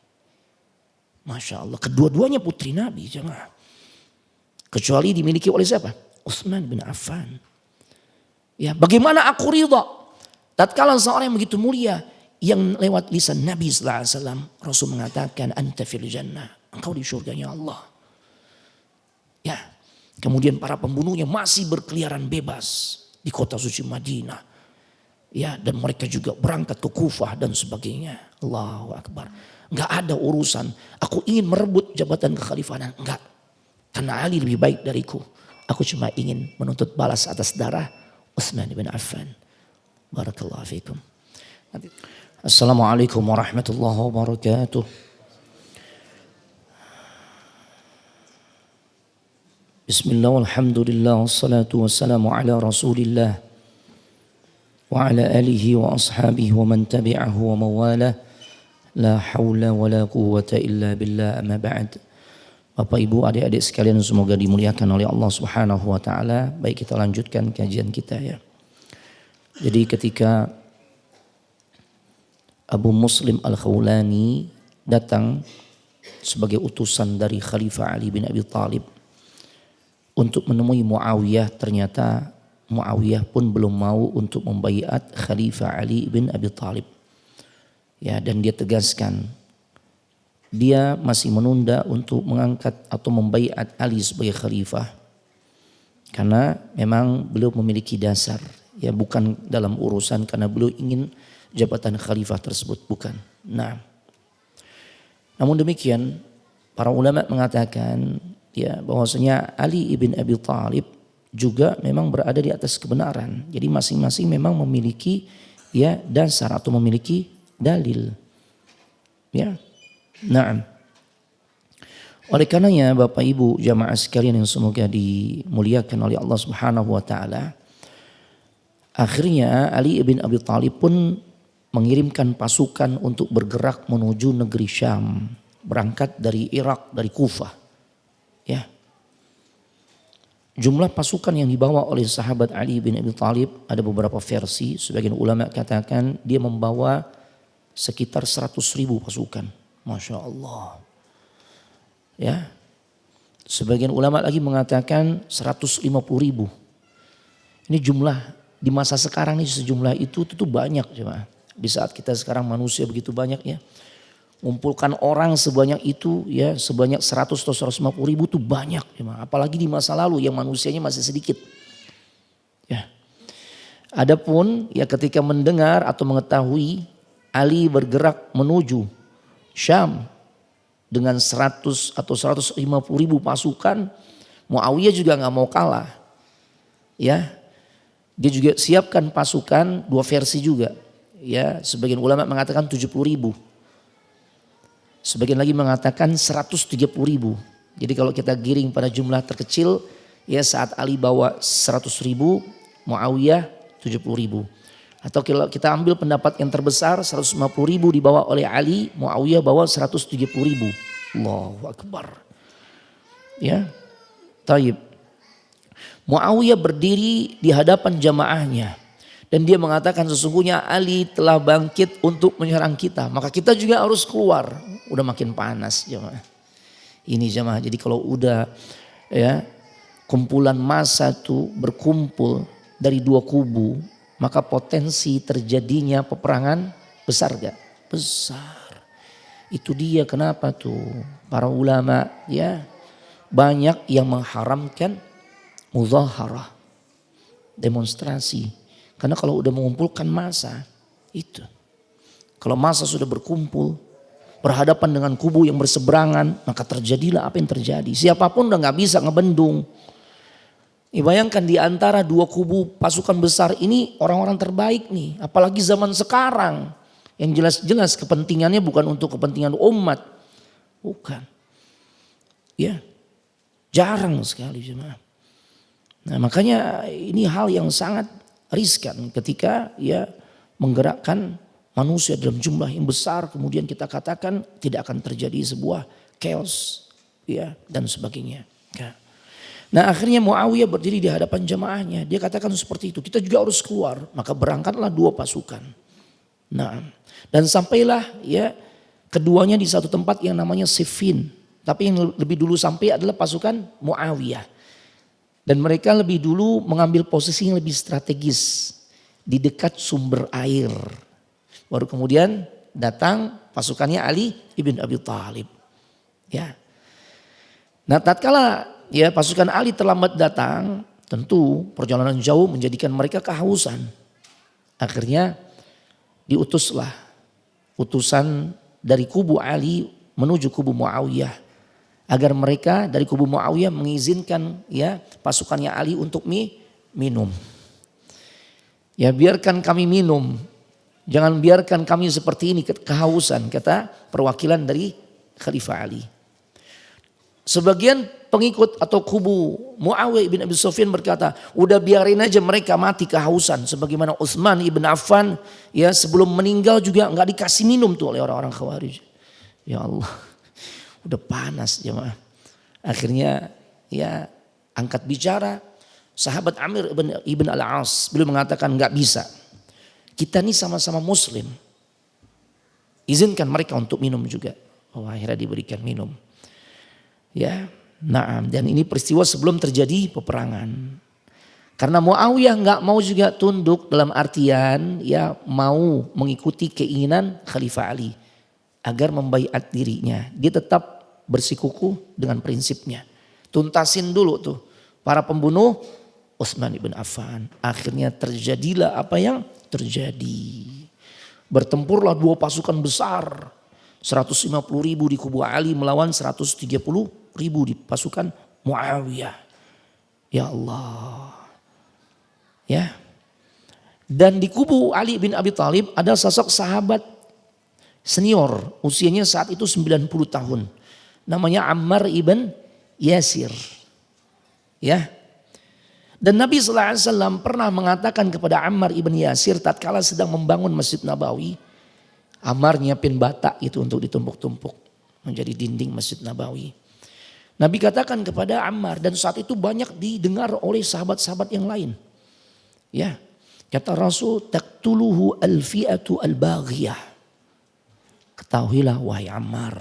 Masya Allah, kedua-duanya putri Nabi jemaah. Kecuali dimiliki oleh siapa? Utsman bin Affan. Ya, bagaimana aku ridha tatkala seorang yang begitu mulia yang lewat lisan Nabi sallallahu alaihi wasallam Rasul mengatakan anta fil jannah, engkau di surganya Allah. Ya. Kemudian para pembunuhnya masih berkeliaran bebas di kota suci Madinah. Ya, dan mereka juga berangkat ke Kufah dan sebagainya. Allahu Akbar. Enggak ada urusan aku ingin merebut jabatan kekhalifahan, enggak. Karena Ali lebih baik dariku. Aku cuma ingin menuntut balas atas darah Utsman bin Affan. Barakallahu fiikum. Assalamualaikum warahmatullahi wabarakatuh. Bismillah walhamdulillah wassalatu wassalamu ala Rasulillah wa ala alihi wa ashabihi wa man tabi'ahu wa mawalah. La haula wa la quwwata illa billah, amma ba'd. Bapak Ibu, adik-adik sekalian semoga dimuliakan oleh Allah Subhanahu wa taala. Baik, kita lanjutkan kajian kita ya. Jadi ketika Abu Muslim Al-Khawlani datang sebagai utusan dari Khalifah Ali bin Abi Thalib untuk menemui Muawiyah. Ternyata Muawiyah pun belum mau untuk membaiat Khalifah Ali bin Abi Thalib. Ya, dan dia tegaskan dia masih menunda untuk mengangkat atau membaiat Ali sebagai khalifah. Karena memang beliau memiliki dasar, ya bukan dalam urusan karena beliau ingin jabatan khalifah tersebut, bukan. Nah, namun demikian para ulama mengatakan ya bahwasanya Ali ibn Abi Thalib juga memang berada di atas kebenaran. Jadi masing-masing memang memiliki ya dasar atau memiliki dalil. Ya. Nah, oleh karenanya Bapak Ibu jamaah sekalian yang semoga dimuliakan oleh Allah Subhanahu wa taala, akhirnya Ali ibn Abi Thalib pun mengirimkan pasukan untuk bergerak menuju negeri Syam, berangkat dari Irak, dari Kufah. Ya. Jumlah pasukan yang dibawa oleh sahabat Ali bin Abi Thalib ada beberapa versi. Sebagian ulama katakan dia membawa sekitar 100.000 pasukan. Masya Allah. Ya. Sebagian ulama lagi mengatakan 150.000. Ini jumlah di masa sekarang ini sejumlah itu banyak jemaah. Di saat kita sekarang manusia begitu banyak ya. Mengumpulkan orang sebanyak itu ya, sebanyak 100 atau 150.000 itu banyak jemaah. Apalagi di masa lalu yang manusianya masih sedikit. Ya. Adapun ya ketika mendengar atau mengetahui Ali bergerak menuju Syam dengan 100 atau 150.000 pasukan, Muawiyah juga nggak mau kalah. Ya. Dia juga siapkan pasukan, dua versi juga. Ya, sebagian ulama mengatakan 70.000. Sebagian lagi mengatakan 130.000. Jadi kalau kita giring pada jumlah terkecil, ya saat Ali bawa 100.000, Muawiyah 70.000. Atau kalau kita ambil pendapat yang terbesar 150.000 dibawa oleh Ali, Muawiyah bawa 130.000. Allahu Akbar. Ya, taib. Muawiyah berdiri di hadapan jamaahnya. Dan dia mengatakan sesungguhnya Ali telah bangkit untuk menyerang kita. Maka kita juga harus keluar. Udah makin panas jemaah. Ini jemaah. Jadi kalau udah ya kumpulan massa tuh berkumpul dari dua kubu. Maka potensi terjadinya peperangan besar gak? Besar. Itu dia kenapa tuh para ulama ya banyak yang mengharamkan muzaharah. Demonstrasi. Karena kalau udah mengumpulkan massa itu. Kalau massa sudah berkumpul berhadapan dengan kubu yang berseberangan, maka terjadilah apa yang terjadi. Siapapun udah gak bisa ngebendung. Bayangkan di antara dua kubu pasukan besar ini orang-orang terbaik nih. Apalagi zaman sekarang. Yang jelas-jelas kepentingannya bukan untuk kepentingan umat. Bukan. Ya. Jarang sekali jemaah. Nah makanya ini hal yang sangat riskan ketika ya menggerakkan manusia dalam jumlah yang besar, kemudian kita katakan tidak akan terjadi sebuah chaos ya dan sebagainya. Ya. Nah akhirnya Muawiyah berdiri di hadapan jamaahnya, dia katakan seperti itu, kita juga harus keluar, maka berangkatlah dua pasukan. Nah dan sampailah ya keduanya di satu tempat yang namanya Siffin, tapi yang lebih dulu sampai adalah pasukan Muawiyah. Dan mereka lebih dulu mengambil posisi yang lebih strategis di dekat sumber air. Baru kemudian datang pasukannya Ali ibn Abi Thalib. Ya. Nah tatkala ya pasukan Ali terlambat datang, tentu perjalanan jauh menjadikan mereka kehausan. Akhirnya diutuslah utusan dari kubu Ali menuju kubu Muawiyah. Agar mereka dari kubu Muawiyah mengizinkan ya pasukannya Ali untuk minum. Ya biarkan kami minum. Jangan biarkan kami seperti ini kehausan, kata perwakilan dari Khalifah Ali. Sebagian pengikut atau kubu Muawiyah ibn Abi Sufyan berkata, udah biarin aja mereka mati kehausan. Sebagaimana Utsman ibn Affan ya sebelum meninggal juga nggak dikasih minum tuh oleh orang-orang Khawarij. Ya Allah. Udah panas jemaah. Akhirnya ya angkat bicara sahabat Amir ibn al-As. Beliau mengatakan gak bisa. Kita ini sama-sama muslim. Izinkan mereka untuk minum juga. Oh, akhirnya diberikan minum. Ya, naam. Dan ini peristiwa sebelum terjadi peperangan. Karena Muawiyah nggak mau juga tunduk dalam artian ya mau mengikuti keinginan Khalifah Ali agar membaiat dirinya. Dia tetap bersikukuh dengan prinsipnya. Tuntasin dulu tuh para pembunuh Utsman ibn Affan. Akhirnya terjadilah apa yang terjadi. Bertempurlah dua pasukan besar. 150.000 di kubu Ali melawan 130.000 di pasukan Muawiyah. Ya Allah. Ya. Dan di kubu Ali bin Abi Thalib ada sosok sahabat senior, usianya saat itu 90 tahun. Namanya Ammar ibn Yasir. Ya. Dan Nabi SAW pernah mengatakan kepada Ammar ibn Yasir tatkala sedang membangun Masjid Nabawi. Ammar nyiapin bata itu untuk ditumpuk-tumpuk menjadi dinding Masjid Nabawi. Nabi katakan kepada Ammar, dan saat itu banyak didengar oleh sahabat-sahabat yang lain. Ya, kata Rasul, taqtuluhu al-fi'atu al-baghiyah. Ketahuilah wahai Ammar,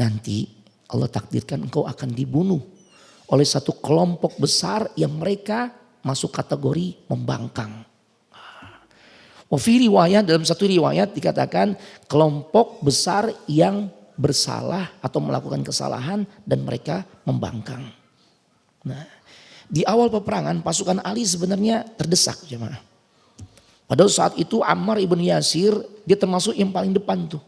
nanti Allah takdirkan engkau akan dibunuh oleh satu kelompok besar yang mereka masuk kategori membangkang. Fi riwayat, dalam satu riwayat dikatakan kelompok besar yang bersalah atau melakukan kesalahan dan mereka membangkang. Nah, di awal peperangan pasukan Ali sebenarnya terdesak jemaah. Padahal saat itu Ammar ibn Yasir dia termasuk yang paling depan tuh.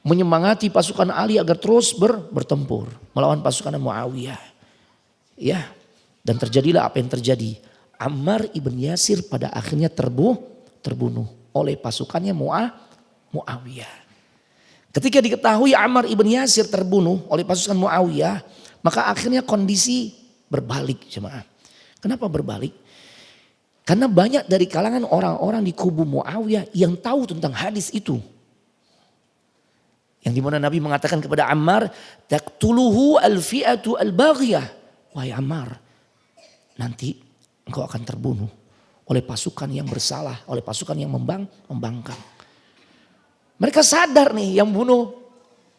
Menyemangati pasukan Ali agar terus bertempur melawan pasukan Muawiyah. Ya, dan terjadilah apa yang terjadi. Ammar ibn Yasir pada akhirnya terbunuh oleh pasukannya Muawiyah. Ketika diketahui Ammar ibn Yasir terbunuh oleh pasukan Muawiyah, maka akhirnya kondisi berbalik jemaah. Kenapa berbalik? Karena banyak dari kalangan orang-orang di kubu Muawiyah yang tahu tentang hadis itu. Yang dimana Nabi mengatakan kepada Ammar, taqtuluhu al-fi'atu al-baghiyah. Wahai Ammar, nanti engkau akan terbunuh oleh pasukan yang bersalah, oleh pasukan yang membangkang. Mereka sadar nih yang bunuh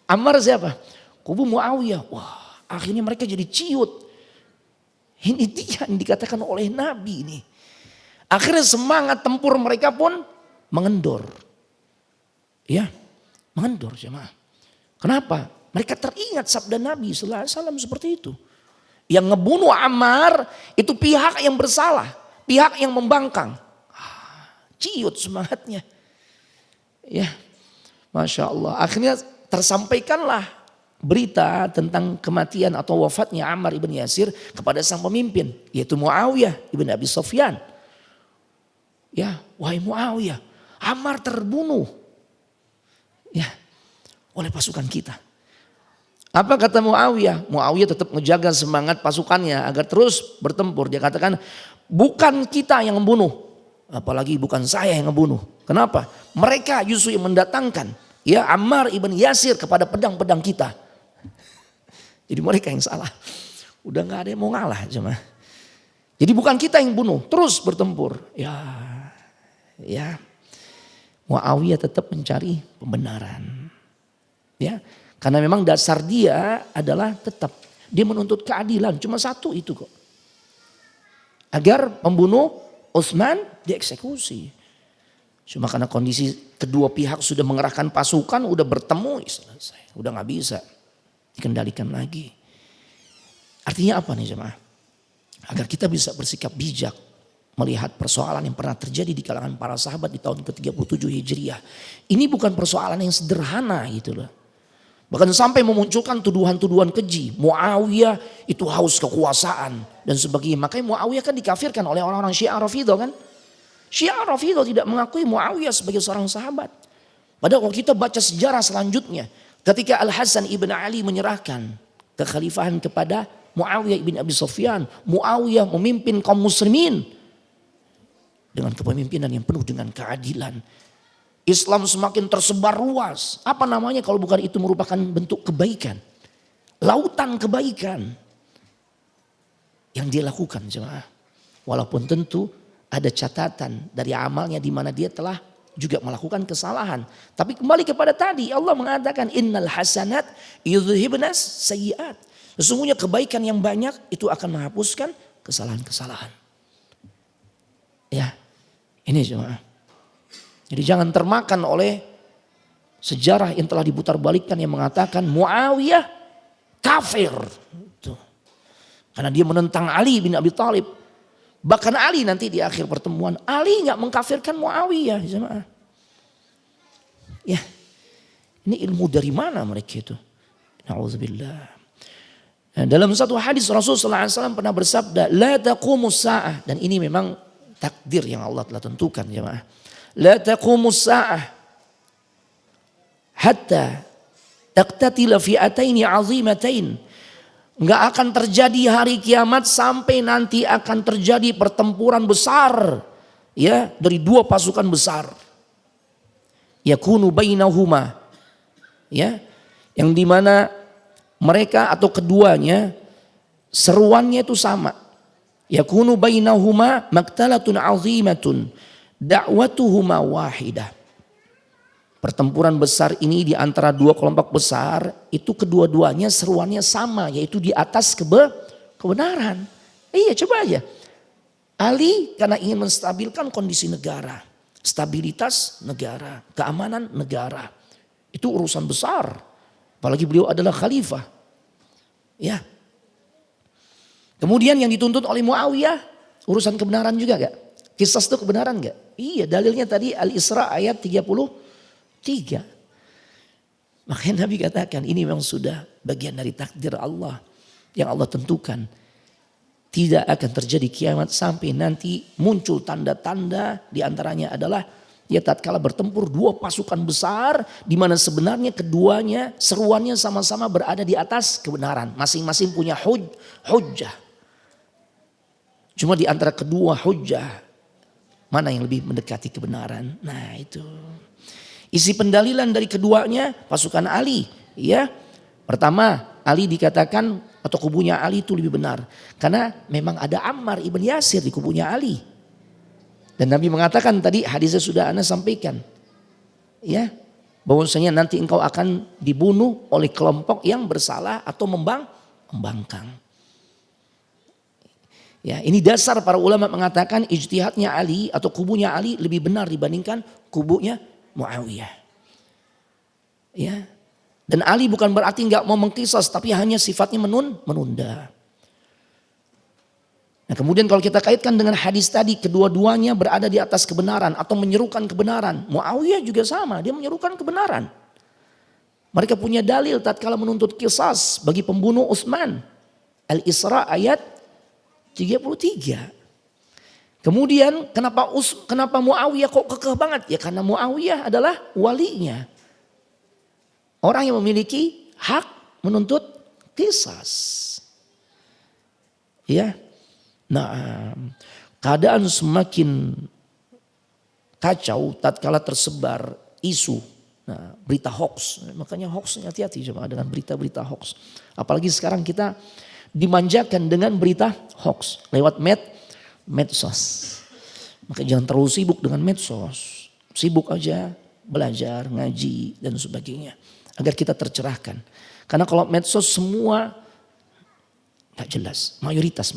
Ammar siapa? Kubu Muawiyah. Wah, akhirnya mereka jadi ciut. Ini dia yang dikatakan oleh Nabi ini. Akhirnya semangat tempur mereka pun mengendor. Ya, mengendor jemaah. Kenapa? Mereka teringat sabda Nabi sallallahu alaihi wasallam seperti itu. Yang ngebunuh Ammar itu pihak yang bersalah, pihak yang membangkang. Ciut semangatnya. Ya, Masya Allah. Akhirnya tersampaikanlah berita tentang kematian atau wafatnya Ammar ibn Yasir kepada sang pemimpin, yaitu Muawiyah ibn Abi Sufyan. Ya, wahai Muawiyah, Ammar terbunuh ya oleh pasukan kita. Apa kata Muawiyah? Muawiyah tetap menjaga semangat pasukannya agar terus bertempur. Dia katakan, bukan kita yang membunuh, apalagi bukan saya yang membunuh. Kenapa? Mereka justru yang mendatangkan ya Ammar ibn Yasir kepada pedang-pedang kita. Jadi mereka yang salah. Udah gak ada yang mau ngalah cuma. Jadi bukan kita yang bunuh, terus bertempur. Ya. Muawiyah tetap mencari pembenaran. Ya, karena memang dasar dia adalah tetap dia menuntut keadilan, cuma satu itu kok. Agar pembunuh Utsman dieksekusi. Cuma karena kondisi kedua pihak sudah mengerahkan pasukan, udah bertemu, selesai. Udah gak bisa dikendalikan lagi. Artinya apa nih jemaah? Agar kita bisa bersikap bijak melihat persoalan yang pernah terjadi di kalangan para sahabat di tahun ke-37 Hijriah. Ini bukan persoalan yang sederhana gitu loh. Bahkan sampai memunculkan tuduhan-tuduhan keji. Muawiyah itu haus kekuasaan dan sebagainya. Makanya Muawiyah kan dikafirkan oleh orang-orang Syiah Rafidhah kan. Syiah Rafidhah tidak mengakui Muawiyah sebagai seorang sahabat. Padahal kalau kita baca sejarah selanjutnya. Ketika Al-Hasan ibn Ali menyerahkan kekhalifahan kepada Muawiyah ibn Abi Sufyan. Muawiyah memimpin kaum muslimin. Dengan kepemimpinan yang penuh dengan keadilan. Islam semakin tersebar luas. Apa namanya kalau bukan itu merupakan bentuk kebaikan. Lautan kebaikan. Yang dia lakukan jemaah. Walaupun tentu ada catatan dari amalnya di mana dia telah juga melakukan kesalahan. Tapi kembali kepada tadi Allah mengatakan innal hasanat yudhibnas sayyiat. Sesungguhnya kebaikan yang banyak itu akan menghapuskan kesalahan-kesalahan. Ya, ini jemaah. Jadi jangan termakan oleh sejarah yang telah diputarbalikkan yang mengatakan Muawiyah kafir. Karena dia menentang Ali bin Abi Thalib. Bahkan Ali nanti di akhir pertemuan, Ali nggak mengkafirkan Muawiyah. Jemaah. Ya, ini ilmu dari mana mereka itu? Na'udzubillah. Nah, dalam satu hadis Rasulullah SAW pernah bersabda, La taqumus sa'ah. Dan ini memang takdir yang Allah telah tentukan jemaah. La taqumus sa'ah hatta taqtatila fi'ataini 'azimatain. Enggak akan terjadi hari kiamat sampai nanti akan terjadi pertempuran besar ya dari dua pasukan besar. Yakunu bainahuma ya yang dimana mereka atau keduanya seruannya itu sama. Yakunu bainahuma maktalatun 'azimatun da'watuhuma wahidah. Pertempuran besar ini di antara dua kelompok besar itu kedua-duanya seruannya sama yaitu di atas kebenaran. Iya coba aja. Ali karena ingin menstabilkan kondisi negara, stabilitas negara, keamanan negara. Itu urusan besar. Apalagi beliau adalah khalifah. Ya. Kemudian yang dituntut oleh Muawiyah urusan kebenaran juga gak? Kisah itu kebenaran gak? Iya dalilnya tadi Al-Isra ayat 33. Makanya Nabi katakan ini memang sudah bagian dari takdir Allah. Yang Allah tentukan. Tidak akan terjadi kiamat sampai nanti muncul tanda-tanda. Di antaranya adalah ya tatkala bertempur dua pasukan besar. Di mana sebenarnya keduanya seruannya sama-sama berada di atas kebenaran. Masing-masing punya hujjah. Cuma di antara kedua hujjah. Mana yang lebih mendekati kebenaran. Nah itu. Isi pendalilan dari keduanya pasukan Ali. Ya, pertama Ali dikatakan atau kubunya Ali itu lebih benar. Karena memang ada Ammar ibn Yasir di kubunya Ali. Dan Nabi mengatakan tadi hadisnya sudah Anda sampaikan. Ya, bahwasanya nanti engkau akan dibunuh oleh kelompok yang bersalah atau membangkang. Ya, ini dasar para ulama mengatakan ijtihadnya Ali atau kubunya Ali lebih benar dibandingkan kubunya Muawiyah. Ya. Dan Ali bukan berarti enggak mau mengqisas tapi hanya sifatnya menunda. Nah, kemudian kalau kita kaitkan dengan hadis tadi kedua-duanya berada di atas kebenaran atau menyerukan kebenaran. Muawiyah juga sama, dia menyerukan kebenaran. Mereka punya dalil tatkala menuntut qisas bagi pembunuh Utsman. Al-Isra ayat 33. Kemudian kenapa Muawiyah kok kekeh banget? Ya karena Muawiyah adalah walinya. Orang yang memiliki hak menuntut qisas. Ya. Nah, keadaan semakin kacau tatkala tersebar isu, nah, berita hoax. Makanya hoax hati-hati coba dengan berita-berita hoax. Apalagi sekarang kita dimanjakan dengan berita hoax lewat medsos. Maka jangan terlalu sibuk dengan medsos. Sibuk aja belajar, ngaji dan sebagainya. Agar kita tercerahkan. Karena kalau medsos semua gak jelas. Mayoritas.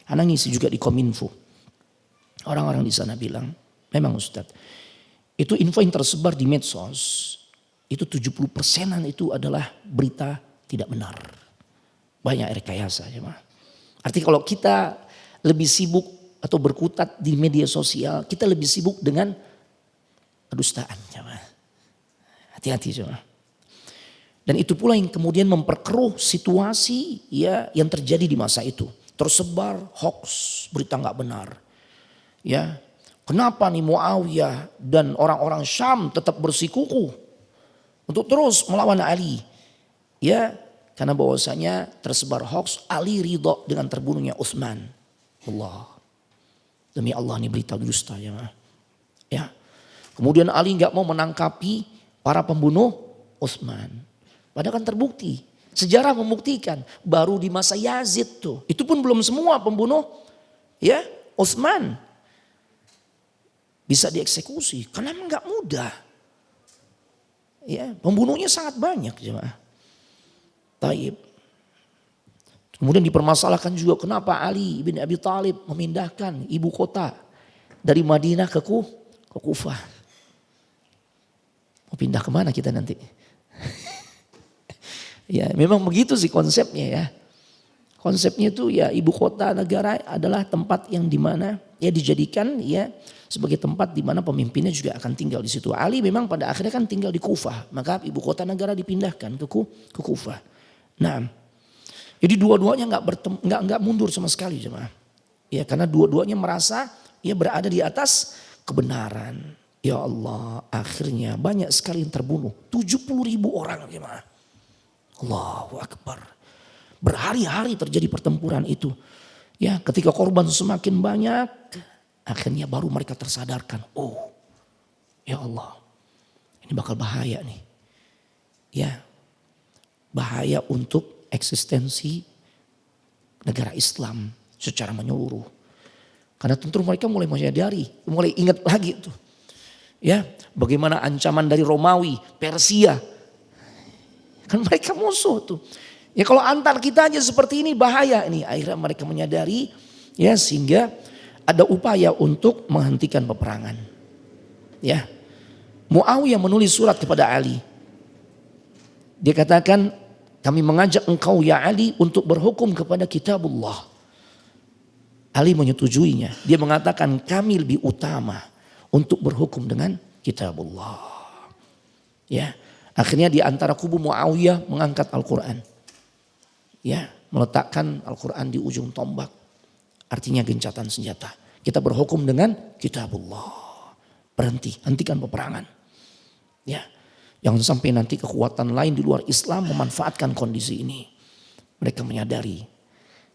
Anak ngisi juga di Kominfo. Orang-orang di sana bilang, memang Ustadz. Itu info yang tersebar di medsos. Itu 70%-an itu adalah berita tidak benar. Banyak rekayasa ya mah. Artinya kalau kita lebih sibuk atau berkutat di media sosial, kita lebih sibuk dengan kedustaan ya mah. Hati-hati ya mah. Dan itu pula yang kemudian memperkeruh situasi ya yang terjadi di masa itu. Tersebar hoax, berita nggak benar. Ya, kenapa nih Muawiyah dan orang-orang Syam tetap bersikukuh untuk terus melawan Ali? Ya, karena bahwasanya tersebar hoax Ali ridho dengan terbunuhnya Utsman. Allah. Demi Allah ini berita dusta ya. Ya. Kemudian Ali enggak mau menangkapi para pembunuh Utsman. Padahal kan terbukti. Sejarah membuktikan baru di masa Yazid tuh. Itu pun belum semua pembunuh ya Utsman. bisa dieksekusi karena memang nggak mudah. Ya, pembunuhnya sangat banyak jemaah. Taib. Kemudian dipermasalahkan juga kenapa Ali bin Abi Thalib memindahkan ibu kota dari Madinah ke Kufah. Mau pindah kemana kita nanti? Ya memang begitu sih konsepnya ya. Konsepnya itu ya ibu kota negara adalah tempat yang dimana ya dijadikan ya sebagai tempat dimana pemimpinnya juga akan tinggal di situ. Ali memang pada akhirnya kan tinggal di Kufah, maka ibu kota negara dipindahkan ke Kufah. Nah, jadi dua-duanya nggak mundur sama sekali jemaah. Ya karena dua-duanya merasa ya berada di atas kebenaran. Ya Allah, akhirnya banyak sekali yang terbunuh. 70.000 orang jemaah. Allahu Akbar. Berhari-hari terjadi pertempuran itu. Ya, ketika korban semakin banyak, akhirnya baru mereka tersadarkan. Oh, ya Allah, ini bakal bahaya nih. Ya, bahaya untuk eksistensi negara Islam secara menyeluruh. Karena tentu mereka mulai menyadari, mulai ingat lagi itu. Ya, bagaimana ancaman dari Romawi, Persia. Kan mereka musuh tuh. Ya kalau antar kita aja seperti ini bahaya ini. Akhirnya mereka menyadari ya sehingga ada upaya untuk menghentikan peperangan. Ya. Muawiyah menulis surat kepada Ali. Dia katakan, kami mengajak engkau ya Ali untuk berhukum kepada kitabullah. Ali menyetujuinya. Dia mengatakan kami lebih utama untuk berhukum dengan kitabullah. Ya. Akhirnya di antara kubu Muawiyah mengangkat Al-Quran. Ya, meletakkan Al-Quran di ujung tombak. Artinya gencatan senjata. Kita berhukum dengan kitabullah. Berhenti, hentikan peperangan. Ya, jangan sampai nanti kekuatan lain di luar Islam memanfaatkan kondisi ini. Mereka menyadari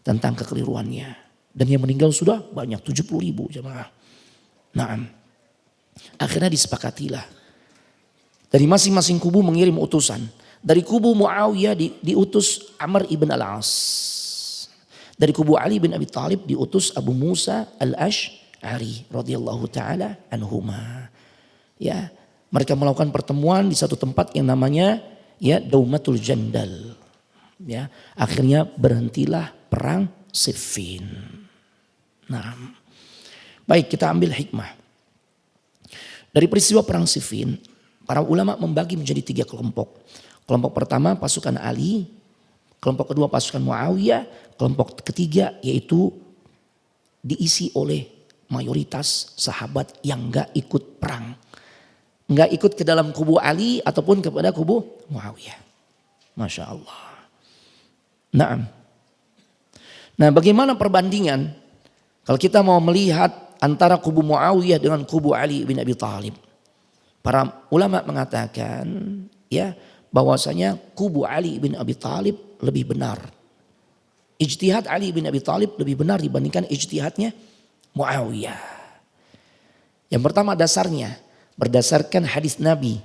tentang kekeliruannya. Dan yang meninggal sudah banyak 70.000 jemaah. Nah, akhirnya disepakatilah. Dari masing-masing kubu mengirim utusan. Dari kubu Muawiyah diutus Amr ibn al-As. Dari kubu Ali bin Abi Thalib diutus Abu Musa al-Ash'ari radhiyallahu taala anhuma. Ya, mereka melakukan pertemuan di satu tempat yang namanya ya Daumatul Jandal. Ya, akhirnya berhentilah perang Siffin. Nah, baik kita ambil hikmah. Dari peristiwa perang Siffin, para ulama membagi menjadi 3 kelompok. Kelompok pertama pasukan Ali, kelompok kedua pasukan Muawiyah, kelompok ketiga yaitu diisi oleh mayoritas sahabat yang enggak ikut perang. Enggak ikut ke dalam kubu Ali ataupun kepada kubu Muawiyah. Masya Allah. Nah bagaimana perbandingan kalau kita mau melihat antara kubu Muawiyah dengan kubu Ali bin Abi Thalib. Para ulama mengatakan ya bahwasanya kubu Ali bin Abi Thalib lebih benar. Ijtihad Ali bin Abi Thalib lebih benar dibandingkan ijtihadnya Muawiyah. Yang pertama dasarnya berdasarkan hadis Nabi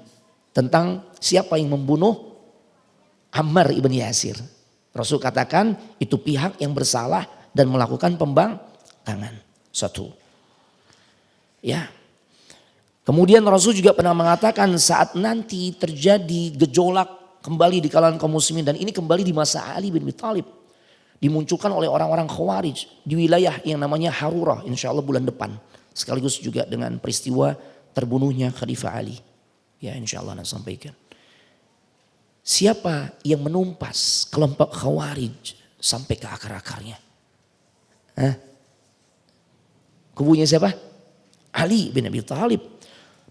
tentang siapa yang membunuh Ammar ibn Yasir. Rasul katakan itu pihak yang bersalah dan melakukan pembangkangan. Satu. Ya. Kemudian Rasul juga pernah mengatakan saat nanti terjadi gejolak kembali di kalangan kaum muslimin dan ini kembali di masa Ali bin Abi Thalib. Dimunculkan oleh orang-orang Khawarij di wilayah yang namanya Harurah insyaallah bulan depan. Sekaligus juga dengan peristiwa terbunuhnya Khalifah Ali. Ya insyaallah saya sampaikan. Siapa yang menumpas kelompok Khawarij sampai ke akar-akarnya? Kubunya siapa? Ali bin Abi Thalib.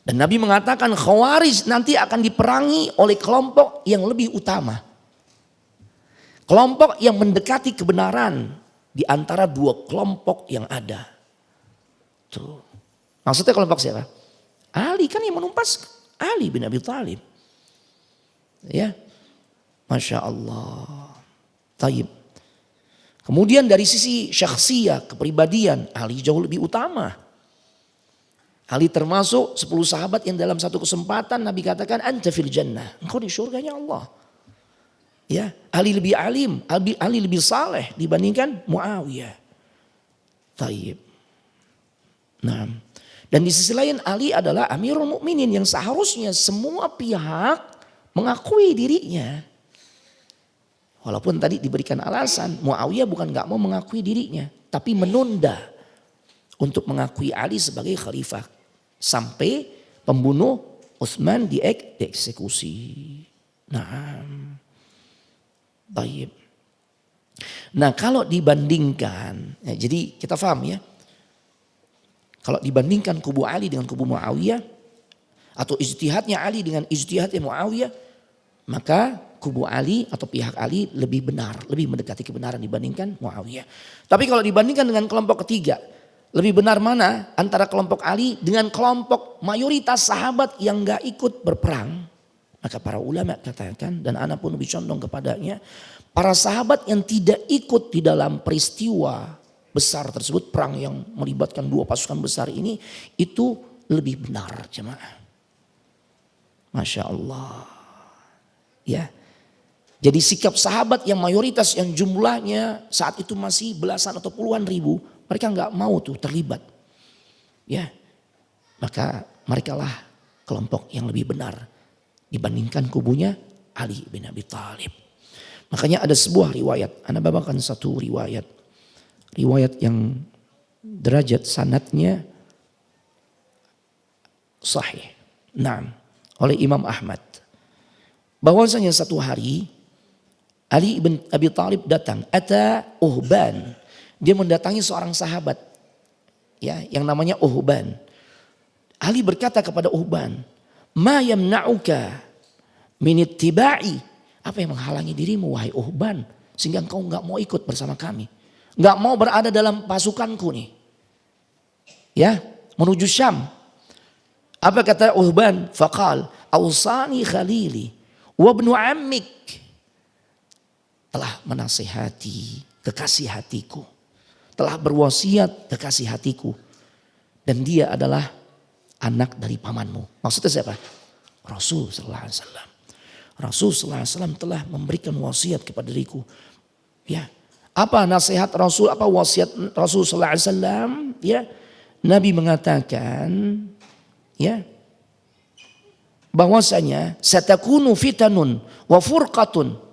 Dan Nabi mengatakan Khawarij nanti akan diperangi oleh kelompok yang lebih utama. Kelompok yang mendekati kebenaran di antara 2 kelompok yang ada. Tuh. Maksudnya kelompok siapa? Ali kan yang menumpas Ali bin Abi Thalib. Ya. Masya Allah. Taib. Kemudian dari sisi syakhsiyah, kepribadian, Ali jauh lebih utama. Ali termasuk 10 sahabat yang dalam satu kesempatan Nabi katakan anta fil jannah. Engkau di surganya Allah. Ya, Ali lebih alim, Ali lebih saleh dibandingkan Muawiyah. Taib. Nah, Dan di sisi lain Ali adalah Amirul Mukminin yang seharusnya semua pihak mengakui dirinya. Walaupun tadi diberikan alasan, Muawiyah bukan gak mau mengakui dirinya, tapi menunda untuk mengakui Ali sebagai khalifah. Sampai pembunuh Utsman dieksekusi. Nah, baik. Nah kalau dibandingkan, ya, jadi kita paham ya. Kalau dibandingkan kubu Ali dengan kubu Muawiyah, atau ijtihadnya Ali dengan ijtihadnya Muawiyah, maka kubu Ali atau pihak Ali lebih benar, lebih mendekati kebenaran dibandingkan Muawiyah. Tapi kalau dibandingkan dengan kelompok ketiga, lebih benar mana antara kelompok Ali dengan kelompok mayoritas sahabat yang gak ikut berperang? Maka para ulama katakan, dan ana pun lebih condong kepadanya, para sahabat yang tidak ikut di dalam peristiwa besar tersebut, perang yang melibatkan dua pasukan besar ini, itu lebih benar jemaah. Masya Allah. Ya. Jadi sikap sahabat yang mayoritas yang jumlahnya saat itu masih belasan atau puluhan ribu, mereka nggak mau tuh terlibat. Ya. Maka merekalah kelompok yang lebih benar dibandingkan kubunya Ali bin Abi Thalib. Makanya ada sebuah riwayat, ana bawakan satu riwayat. Riwayat yang derajat sanadnya sahih. Naam, oleh Imam Ahmad. Bahwasanya satu hari Ali bin Abi Thalib datang, ata Uhban. Dia mendatangi seorang sahabat ya, yang namanya Uhban. Ali berkata kepada Uhban, "Ma yamna'uka min ittiba'i?" Apa yang menghalangi dirimu wahai Uhban sehingga engkau enggak mau ikut bersama kami? Enggak mau berada dalam pasukanku nih. Ya, menuju Syam. Apa kata Uhban? Faqal, "Ausani khalili wa ibnu ammik." Telah menasihati kekasih hatiku. Telah berwasiat kekasih hatiku. Dan dia adalah anak dari pamanmu. Maksudnya siapa? Rasul sallallahu alaihi wasallam. Rasul sallallahu alaihi wasallam telah memberikan wasiat kepada diriku. Ya. Apa nasihat Rasul? Apa wasiat Rasul sallallahu alaihi wasallam? Ya. Nabi mengatakan ya, bahwasanya satakunu fitanun wa furqatun.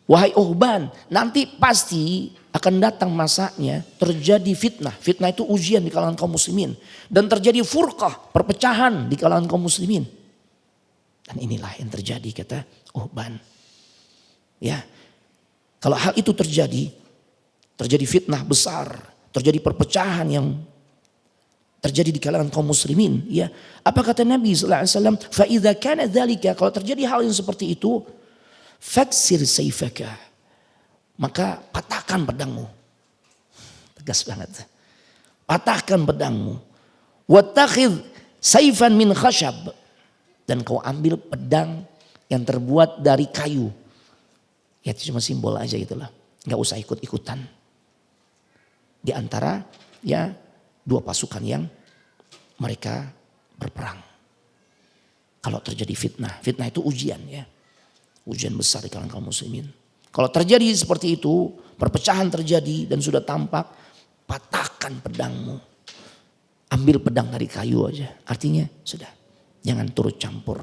Wahai Uhban, nanti pasti akan datang masanya terjadi fitnah. Fitnah itu ujian di kalangan kaum muslimin. Dan terjadi furqah, perpecahan di kalangan kaum muslimin. Dan inilah yang terjadi kata Uhban. Ya, kalau hal itu terjadi fitnah besar, terjadi perpecahan yang terjadi di kalangan kaum muslimin. Ya, apa kata Nabi sallallahu alaihi wasallam? Fa idza kana dzalika, kalau terjadi hal yang seperti itu, faksir sayfaka, maka patahkan pedangmu. Tegas banget. Patahkan pedangmu. Wattakhidh sayfan min khashab, dan kau ambil pedang yang terbuat dari kayu. Ya itu cuma simbol aja itulah. Enggak usah ikut-ikutan. Di antara ya dua pasukan yang mereka berperang. Kalau terjadi fitnah, fitnah itu ujian ya. Ujian besar di kalangan kaum muslimin. Kalau terjadi seperti itu, perpecahan terjadi dan sudah tampak, patahkan pedangmu. Ambil pedang dari kayu aja. Artinya sudah, jangan turut campur.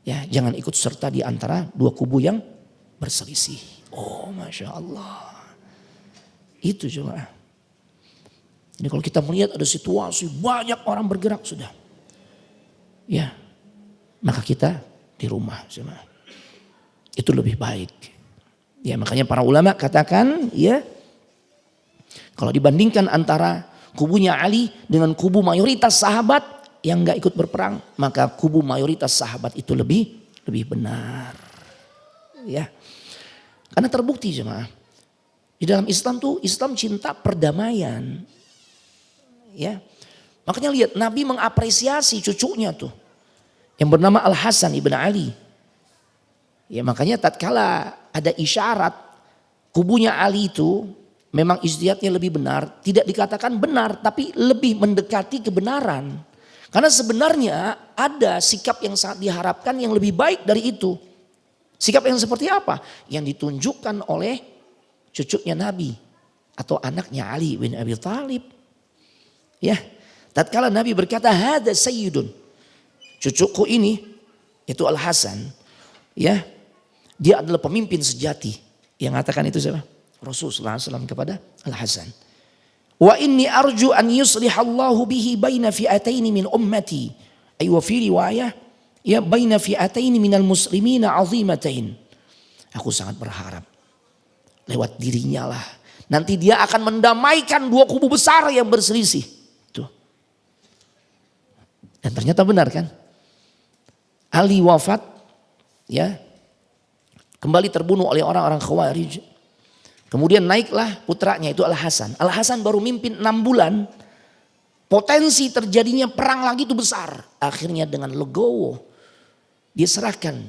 Ya, jangan ikut serta di antara dua kubu yang berselisih. Oh, Masya Allah. Itu coba. Jadi kalau kita melihat ada situasi banyak orang bergerak sudah. Ya, maka kita di rumah coba. Itu lebih baik. Ya, makanya para ulama katakan ya, kalau dibandingkan antara kubunya Ali dengan kubu mayoritas sahabat yang enggak ikut berperang, maka kubu mayoritas sahabat itu lebih benar. Ya. Karena terbukti jemaah. Di dalam Islam tuh, Islam cinta perdamaian. Ya. Makanya lihat Nabi mengapresiasi cucunya tuh yang bernama Al Hasan ibn Ali. Ya, makanya tatkala ada isyarat kubunya Ali itu memang ijtihadnya lebih benar, tidak dikatakan benar tapi lebih mendekati kebenaran. Karena sebenarnya ada sikap yang sangat diharapkan yang lebih baik dari itu. Sikap yang seperti apa? Yang ditunjukkan oleh cucunya Nabi atau anaknya Ali bin Abi Thalib. Ya, Tatkala Nabi berkata, hada sayyidun. Cucuku ini, itu Al-Hasan. Ya, dia adalah pemimpin sejati. Yang mengatakan itu siapa? Rasulullah SAW kepada Al-Hasan. Wa inni arju an yuslihallahu bihi baina fi'ataini min ummati. Aywa fi riwayah, ya baina fi'ataini minal muslimina azimatain. Aku sangat berharap lewat dirinya lah nanti dia akan mendamaikan dua kubu besar yang berselisih. Tuh. Dan ternyata benar kan? Ali wafat, ya, kembali terbunuh oleh orang-orang Khawarij. Kemudian naiklah putranya itu Al-Hasan. Al-Hasan baru mimpin 6 bulan. Potensi terjadinya perang lagi itu besar. Akhirnya dengan legowo dia serahkan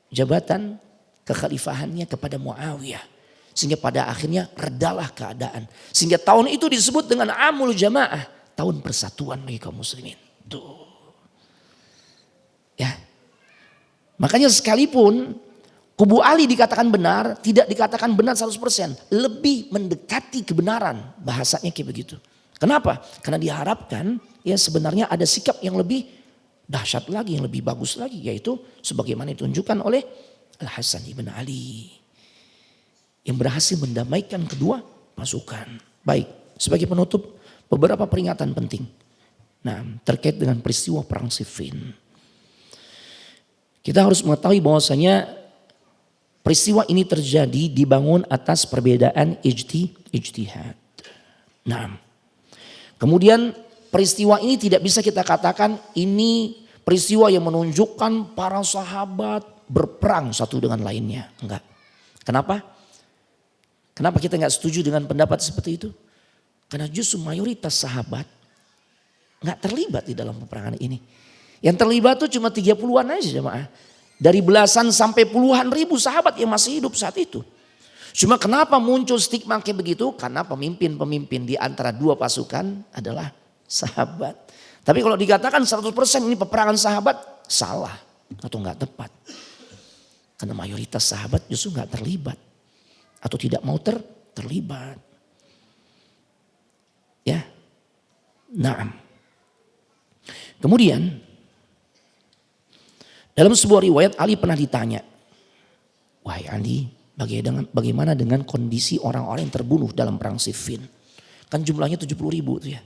jabatan kekhalifahannya kepada Muawiyah. Sehingga pada akhirnya redalah keadaan. Sehingga tahun itu disebut dengan Amul Jamaah. Tahun persatuan bagi kaum muslimin. Tuh. Ya. Makanya sekalipun kubu Ali dikatakan benar, tidak dikatakan benar 100%. Lebih mendekati kebenaran. Bahasanya kayak begitu. Kenapa? Karena diharapkan ya sebenarnya ada sikap yang lebih dahsyat lagi, yang lebih bagus lagi. Yaitu sebagaimana ditunjukkan oleh Al-Hasan ibn Ali. Yang berhasil mendamaikan kedua pasukan. Baik, sebagai penutup beberapa peringatan penting. Nah, terkait dengan peristiwa perang Siffin. Kita harus mengetahui bahwasanya peristiwa ini terjadi dibangun atas perbedaan ijtihad. Nah, kemudian peristiwa ini tidak bisa kita katakan ini peristiwa yang menunjukkan para sahabat berperang satu dengan lainnya. Enggak. Kenapa? Kenapa kita enggak setuju dengan pendapat seperti itu? Karena justru mayoritas sahabat enggak terlibat di dalam peperangan ini. Yang terlibat tuh cuma 30-an aja jemaah. Dari belasan sampai puluhan ribu sahabat yang masih hidup saat itu. Cuma kenapa muncul stigma kayak begitu? Karena pemimpin-pemimpin di antara dua pasukan adalah sahabat. Tapi kalau dikatakan 100% ini peperangan sahabat, salah atau enggak tepat. Karena mayoritas sahabat justru enggak terlibat. Atau tidak mau terlibat. Ya. Naam. Kemudian dalam sebuah riwayat Ali pernah ditanya, wahai Ali, bagaimana dengan kondisi orang-orang yang terbunuh dalam perang Siffin? Kan jumlahnya 70 ribu itu ya,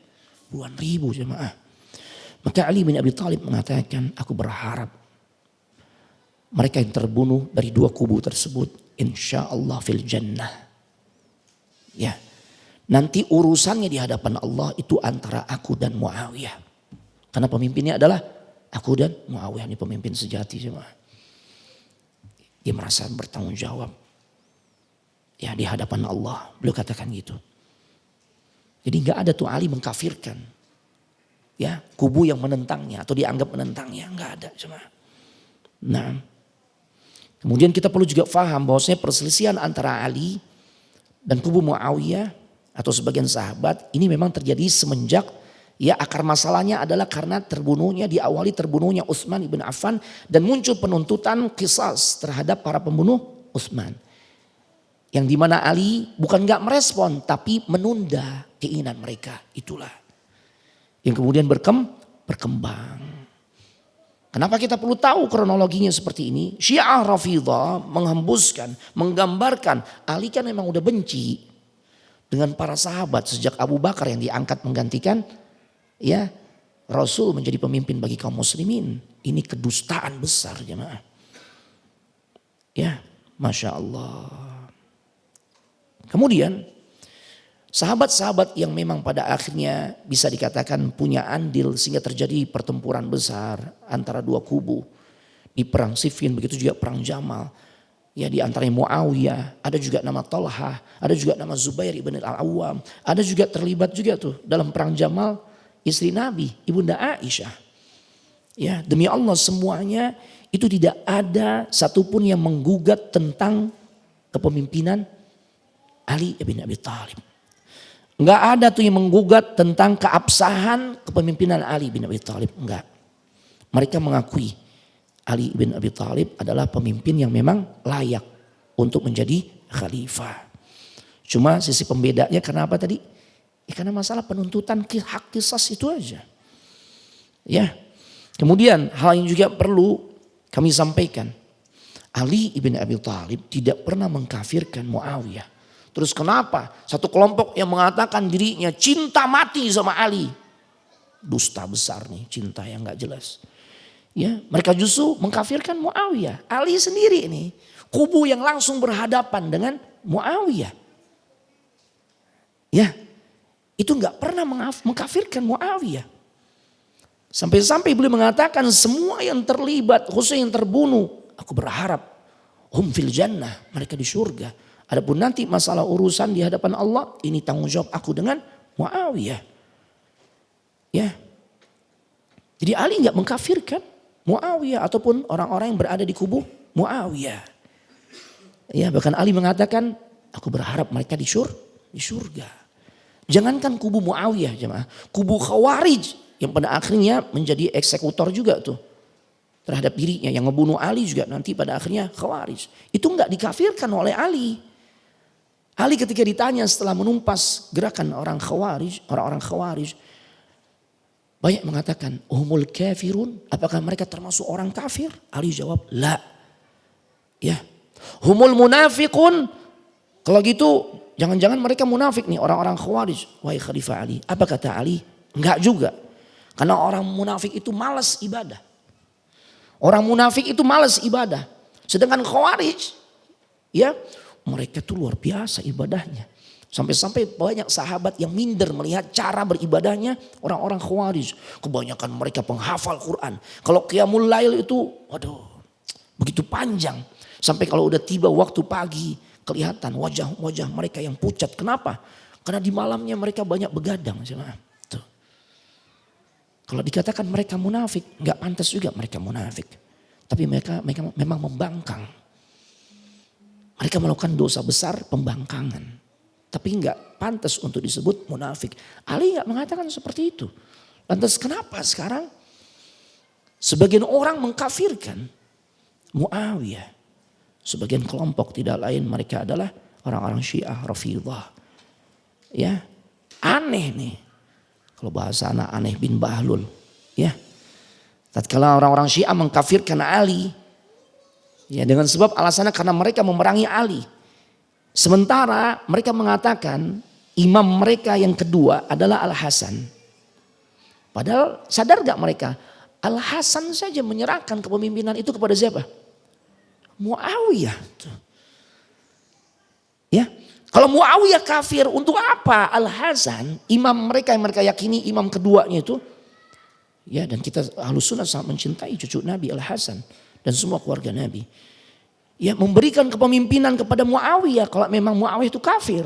puluhan ribu jemaah. Maka Ali bin Abi Thalib mengatakan, aku berharap mereka yang terbunuh dari dua kubu tersebut, insya Allah fil jannah. Ya, nanti urusannya di hadapan Allah itu antara aku dan Muawiyah. Karena pemimpinnya adalah aku dan Muawiyah, ini pemimpin sejati jemaah. Dia merasa bertanggung jawab. Ya di hadapan Allah. Beliau katakan gitu. Jadi gak ada tuh Ali mengkafirkan. Ya kubu yang menentangnya atau dianggap menentangnya. Gak ada jemaah. Nah. Kemudian kita perlu juga paham bahwasanya perselisihan antara Ali dan kubu Muawiyah atau sebagian sahabat ini memang terjadi semenjak ya akar masalahnya adalah karena diawali terbunuhnya Utsman ibn Affan dan muncul penuntutan qisas terhadap para pembunuh Utsman. Yang dimana Ali bukan gak merespon tapi menunda keinginan mereka. Itulah yang kemudian berkembang. Kenapa kita perlu tahu kronologinya seperti ini? Syiah Rafidhah menghembuskan, menggambarkan Ali kan memang udah benci dengan para sahabat sejak Abu Bakar yang diangkat menggantikan ya Rasul menjadi pemimpin bagi kaum muslimin. Ini kedustaan besar jemaah. Ya, Masya Allah. Kemudian sahabat-sahabat yang memang pada akhirnya bisa dikatakan punya andil sehingga terjadi pertempuran besar antara dua kubu. Di perang Siffin begitu juga perang Jamal. Ya di antaranya Muawiyah, ada juga nama Talha, ada juga nama Zubair ibn al-Awwam. Ada juga terlibat juga tuh dalam perang Jamal istri Nabi, Ibunda Aisyah. Ya demi Allah semuanya itu tidak ada satupun yang menggugat tentang kepemimpinan Ali bin Abi Thalib. Enggak ada tuh yang menggugat tentang keabsahan kepemimpinan Ali bin Abi Thalib. Enggak. Mereka mengakui Ali bin Abi Thalib adalah pemimpin yang memang layak untuk menjadi khalifah. Cuma sisi pembedanya karena apa tadi? Ya karena masalah penuntutan hak qisas itu aja. Ya. Kemudian hal yang juga perlu kami sampaikan. Ali ibn Abi Thalib tidak pernah mengkafirkan Muawiyah. Terus kenapa? Satu kelompok yang mengatakan dirinya cinta mati sama Ali. Dusta besar nih, cinta yang gak jelas. Ya, mereka justru mengkafirkan Muawiyah. Ali sendiri ini kubu yang langsung berhadapan dengan Muawiyah. Ya, itu nggak pernah mengkafirkan Muawiyah. Sampai-sampai beliau mengatakan semua yang terlibat, khususnya yang terbunuh, aku berharap hum fil jannah, mereka di surga. Adapun nanti masalah urusan di hadapan Allah, ini tanggung jawab aku dengan Muawiyah. Ya, jadi Ali nggak mengkafirkan Muawiyah ataupun orang-orang yang berada di kubu Muawiyah. Ya, bahkan Ali mengatakan, aku berharap mereka di surga. Jangankan kubu Muawiyah, jemaah, kubu Khawarij yang pada akhirnya menjadi eksekutor juga tuh terhadap dirinya, yang ngebunuh Ali juga nanti pada akhirnya Khawarij. Itu nggak dikafirkan oleh Ali. Ali ketika ditanya setelah menumpas gerakan orang Khawarij, banyak mengatakan, humul kafirun, apakah mereka termasuk orang kafir? Ali jawab, la. Ya. Humul munafiqun, kalau gitu jangan-jangan mereka munafik nih orang-orang Khawarij. Wahai Khalifah Ali, apa kata Ali? Enggak juga. Karena orang munafik itu malas ibadah. Orang munafik itu malas ibadah. Sedangkan Khawarij, ya, mereka tuh luar biasa ibadahnya. Sampai-sampai banyak sahabat yang minder melihat cara beribadahnya orang-orang Khawarij. Kebanyakan mereka penghafal Quran. Kalau Qiyamul Lail itu, waduh, begitu panjang. Sampai kalau udah tiba waktu pagi, kelihatan wajah-wajah mereka yang pucat. Kenapa? Karena di malamnya mereka banyak begadang. Tuh. Kalau dikatakan mereka munafik, nggak pantas juga mereka munafik. Tapi mereka memang membangkang. Mereka melakukan dosa besar pembangkangan. Tapi enggak pantas untuk disebut munafik. Ali enggak mengatakan seperti itu. Lantas kenapa sekarang sebagian orang mengkafirkan Muawiyah? Sebagian kelompok tidak lain mereka adalah orang-orang Syiah Rafidhah. Ya, aneh nih. Kalau bahasa anak aneh bin Bahlul. Ya, tatkala orang-orang Syiah mengkafirkan Ali, ya dengan sebab alasannya karena mereka memerangi Ali. Sementara mereka mengatakan imam mereka yang kedua adalah Al-Hasan. Padahal sadar gak mereka? Al-Hasan saja menyerahkan kepemimpinan itu kepada siapa? Muawiyah. Ya, kalau Muawiyah kafir, untuk apa Al-Hasan, imam mereka yang mereka yakini imam keduanya itu? Ya, dan kita Ahlus Sunnah sangat mencintai cucu Nabi Al-Hasan dan semua keluarga Nabi. Ya, memberikan kepemimpinan kepada Muawiyah kalau memang Muawiyah itu kafir.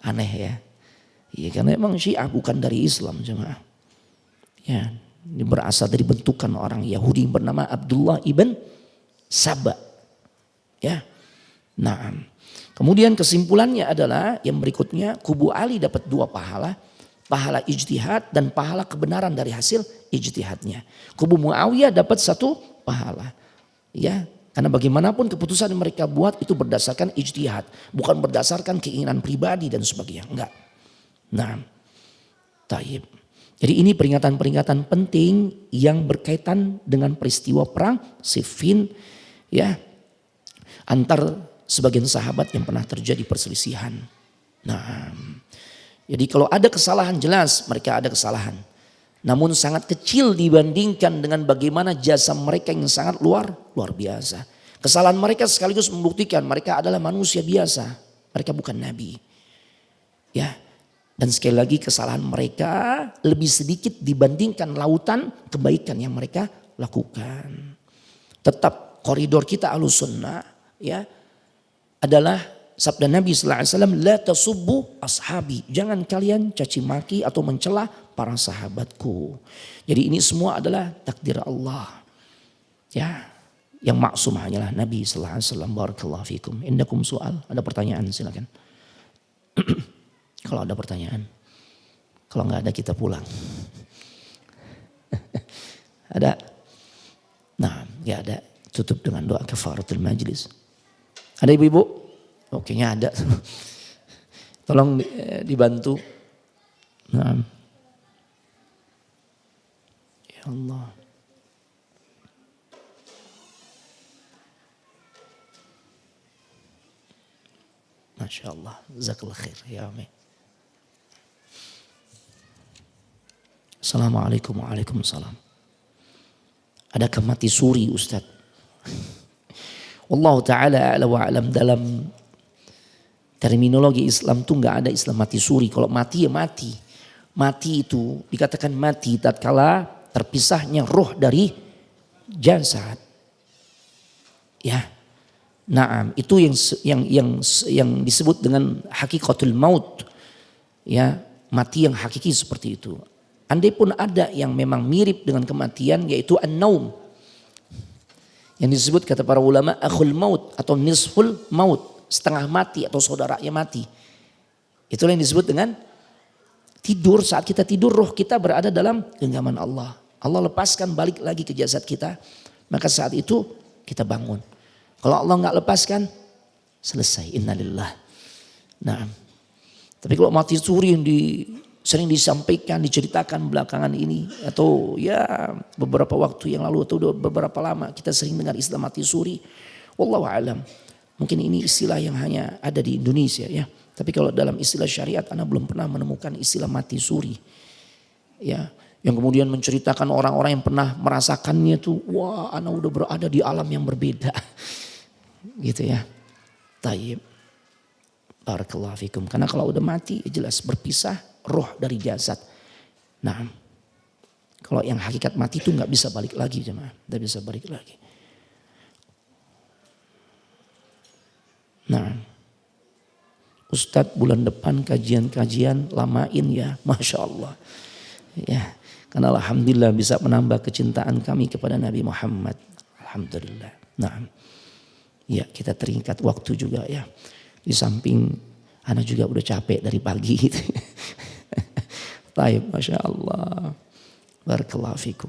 Aneh ya. Iya, karena memang Syiah bukan dari Islam, jemaah. Ya, ini berasal dari bentukan orang Yahudi bernama Abdullah ibn Saba. Ya. Nah, kemudian kesimpulannya adalah yang berikutnya, kubu Ali dapat 2 pahala. Pahala ijtihad dan pahala kebenaran dari hasil ijtihadnya. Kubu Muawiyah dapat 1 pahala. Ya, karena bagaimanapun keputusan yang mereka buat itu berdasarkan ijtihad, bukan berdasarkan keinginan pribadi dan sebagainya, enggak. Nah, taib. Jadi ini peringatan-peringatan penting yang berkaitan dengan peristiwa perang Siffin, ya, antar sebagian sahabat yang pernah terjadi perselisihan. Nah, jadi kalau ada kesalahan, jelas mereka ada kesalahan. Namun sangat kecil dibandingkan dengan bagaimana jasa mereka yang sangat luar biasa. Kesalahan mereka sekaligus membuktikan mereka adalah manusia biasa. Mereka bukan nabi. Ya. Dan sekali lagi kesalahan mereka lebih sedikit dibandingkan lautan kebaikan yang mereka lakukan. Tetap koridor kita Ahlus Sunnah, ya, adalah sabda Nabi sallallahu alaihi wasallam, la tasubbu ashabi. Jangan kalian caci maki atau mencela para sahabatku. Jadi ini semua adalah takdir Allah. Ya, yang maksum hanyalah Nabi sallallahu alaihi wasallam. Barakallahu fikum. Indakum soal? Ada pertanyaan, silakan. Kalau ada pertanyaan. Kalau enggak ada kita pulang. Ada? Nah, ya ada. Tutup dengan doa kafaratul majlis. Ada ibu-ibu? Oh, kayaknya ada. Tolong dibantu. Nah. Allah. Masya Allah. Jazakallah khair. Ya amin. Assalamualaikum waalaikumsalam. Adakah mati suri Ustaz? Wallahu ta'ala a'la wa a'lam. Dalam terminologi Islam tuh nggak ada istilah mati suri. Kalau mati ya mati. Mati itu dikatakan mati tatkala terpisahnya roh dari jasad. Ya. Naam, itu yang disebut dengan hakikatul maut. Ya, mati yang hakiki seperti itu. Andai pun ada yang memang mirip dengan kematian yaitu an-naum. Yang disebut kata para ulama akhul maut atau nisful maut, setengah mati atau saudaranya mati. Itulah yang disebut dengan tidur. Saat kita tidur roh kita berada dalam genggaman Allah. Allah lepaskan balik lagi ke jasad kita, maka saat itu kita bangun. Kalau Allah nggak lepaskan, selesai. Innalillah. Nah, tapi kalau mati suri yang sering disampaikan, diceritakan belakangan ini, atau ya beberapa waktu yang lalu atau beberapa lama kita sering dengar istilah mati suri. Wallahu a'lam. Mungkin ini istilah yang hanya ada di Indonesia ya. Tapi kalau dalam istilah syariat, ana belum pernah menemukan istilah mati suri. Ya, yang kemudian menceritakan orang-orang yang pernah merasakannya tuh, wah, ana udah berada di alam yang berbeda. Gitu ya. Tayyib. Barakallahu fikum. Karena kalau udah mati jelas berpisah roh dari jasad. Nah, kalau yang hakikat mati itu nggak bisa balik lagi jemaah, nggak bisa balik lagi. Nah, Ustadz bulan depan kajian-kajian lamain ya, Masya Allah. Ya, karena alhamdulillah bisa menambah kecintaan kami kepada Nabi Muhammad. Alhamdulillah. Nah, ya kita terikat waktu juga ya. Di samping anak juga udah capek dari pagi gitu. Taib, Masya Allah. Barakallahu fikum.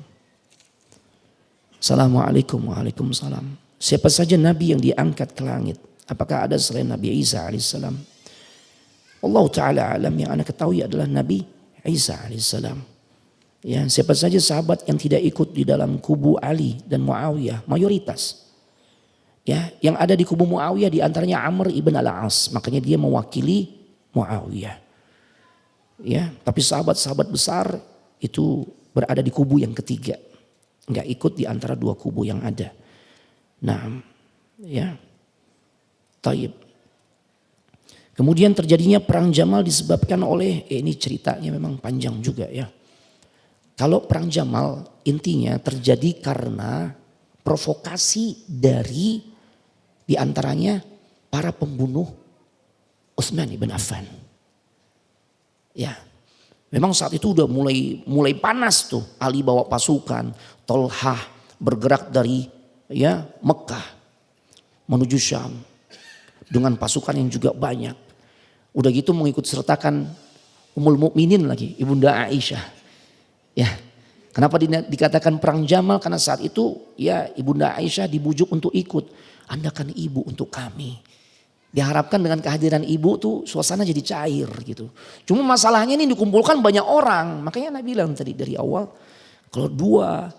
Assalamualaikum waalaikumsalam. Siapa saja Nabi yang diangkat ke langit? Apakah ada selain Nabi Isa alaihissalam? Allah Ta'ala alam, yang anda ketahui adalah Nabi Isa alaihissalam. Ya, siapa saja sahabat yang tidak ikut di dalam kubu Ali dan Muawiyah, mayoritas. Ya, yang ada di kubu Muawiyah di antaranya Amr ibn al-As, makanya dia mewakili Muawiyah. Ya, tapi sahabat-sahabat besar itu berada di kubu yang ketiga, nggak ikut di antara dua kubu yang ada. Nah, ya, taib. Kemudian terjadinya perang Jamal disebabkan oleh, ini ceritanya memang panjang juga ya. Kalau perang Jamal intinya terjadi karena provokasi dari di antaranya para pembunuh Utsman ibn Affan. Ya, memang saat itu udah mulai panas tuh. Ali bawa pasukan, Tolhah bergerak dari ya Mekah menuju Syam dengan pasukan yang juga banyak. Udah gitu mengikut sertakan Ummul Mukminin lagi, Ibunda Aisyah. Ya, kenapa dikatakan perang Jamal? Karena saat itu ya Ibunda Aisyah dibujuk untuk ikut. Anda kan ibu untuk kami. Diharapkan dengan kehadiran ibu tuh suasana jadi cair gitu. Cuma masalahnya ini dikumpulkan banyak orang. Makanya Nabi bilang tadi dari awal, kalau dua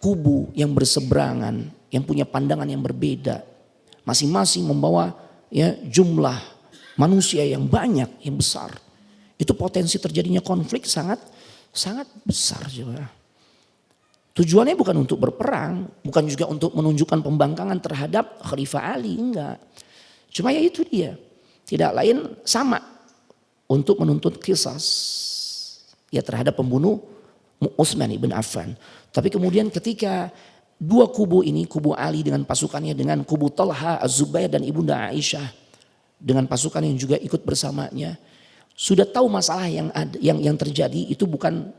kubu yang berseberangan, yang punya pandangan yang berbeda, masing-masing membawa ya jumlah manusia yang banyak, yang besar, itu potensi terjadinya konflik sangat besar juga. Tujuannya bukan untuk berperang, bukan juga untuk menunjukkan pembangkangan terhadap Khalifah Ali, enggak. Cuma ya itu dia, tidak lain sama untuk menuntut qisas ya terhadap pembunuh Utsman ibn Affan. Tapi kemudian ketika dua kubu ini, kubu Ali dengan pasukannya dengan kubu Talha, Az-Zubair dan Ibunda Aisyah dengan pasukan yang juga ikut bersamanya, sudah tahu masalah yang terjadi itu bukan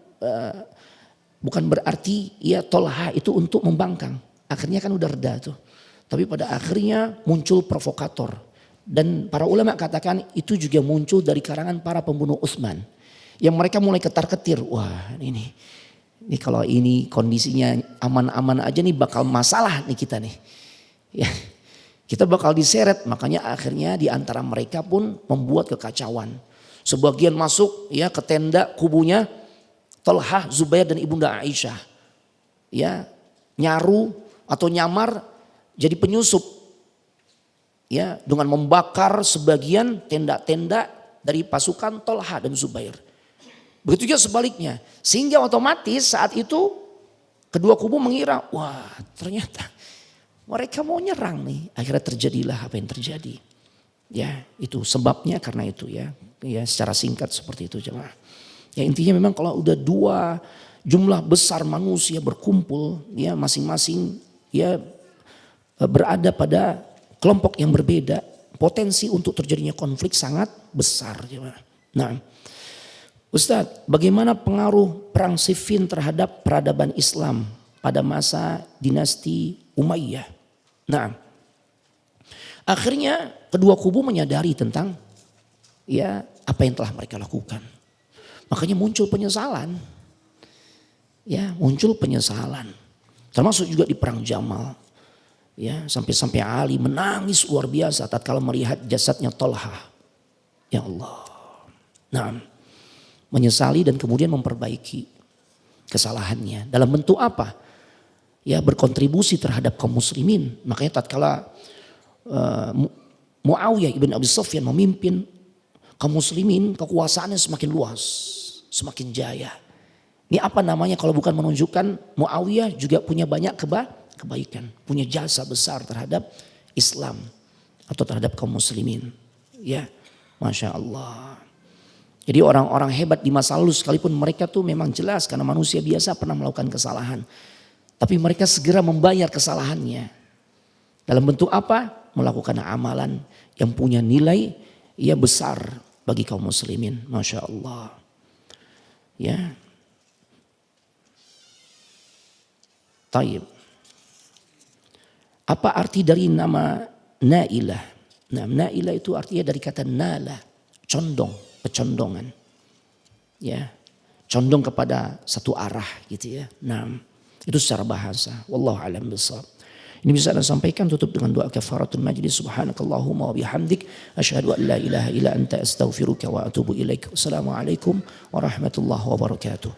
berarti ya Talha itu untuk membangkang. Akhirnya kan udah reda tuh. Tapi pada akhirnya muncul provokator. Dan para ulama katakan itu juga muncul dari karangan para pembunuh Utsman. Yang mereka mulai ketar-ketir. Wah ini kalau ini kondisinya aman-aman aja nih bakal masalah nih kita nih. Ya, kita bakal diseret. Makanya akhirnya di antara mereka pun membuat kekacauan. Sebagian masuk ya ke tenda kubunya Talhah, Zubair dan Ibunda Aisyah. ya nyaru atau nyamar jadi penyusup. Ya, dengan membakar sebagian tenda-tenda dari pasukan Tolha dan Zubair. Begitu juga sebaliknya. Sehingga otomatis saat itu kedua kubu mengira, wah ternyata mereka mau nyerang nih. Akhirnya terjadilah apa yang terjadi. Ya, itu sebabnya karena itu ya. Ya, secara singkat seperti itu jemaah. Ya, intinya memang kalau udah dua jumlah besar manusia berkumpul, ya masing-masing ya berada pada kelompok yang berbeda, potensi untuk terjadinya konflik sangat besar. Nah, Ustadz, bagaimana pengaruh perang Siffin terhadap peradaban Islam pada masa dinasti Umayyah? Nah, akhirnya kedua kubu menyadari tentang ya apa yang telah mereka lakukan. Makanya muncul penyesalan. Ya, muncul penyesalan. Termasuk juga di perang Jamal. Ya, sampai-sampai Ali menangis luar biasa tatkala melihat jasadnya Tolha. Ya Allah. Nah, menyesali dan kemudian memperbaiki kesalahannya. Dalam bentuk apa? Ya, berkontribusi terhadap kaum muslimin. Makanya tatkala Muawiyah ibn Abi Sufyan memimpin kaum muslimin, kekuasaannya semakin luas, semakin jaya. Ini apa namanya kalau bukan menunjukkan Muawiyah juga punya banyak kebaikan, punya jasa besar terhadap Islam atau terhadap kaum muslimin. Ya, Masya Allah. Jadi orang-orang hebat di masa lalu sekalipun mereka tuh memang jelas karena manusia biasa pernah melakukan kesalahan. Tapi mereka segera membayar kesalahannya. Dalam bentuk apa? Melakukan amalan yang punya nilai ya besar bagi kaum muslimin. Masya Allah. Ya. Taib. Apa arti dari nama Nailah? Nah, Nailah itu artinya dari kata nala, condong, kecondongan. Ya, condong kepada satu arah gitu ya. Nah, itu secara bahasa. Wallahu a'lam bishawab. Ini bisa Anda sampaikan tutup dengan doa kafaratul majlis. Subhanakallahumma wa bihamdik asyhadu an la ilaha illa anta astaghfiruka wa atubu ilaik. Wassalamualaikum warahmatullahi wabarakatuh.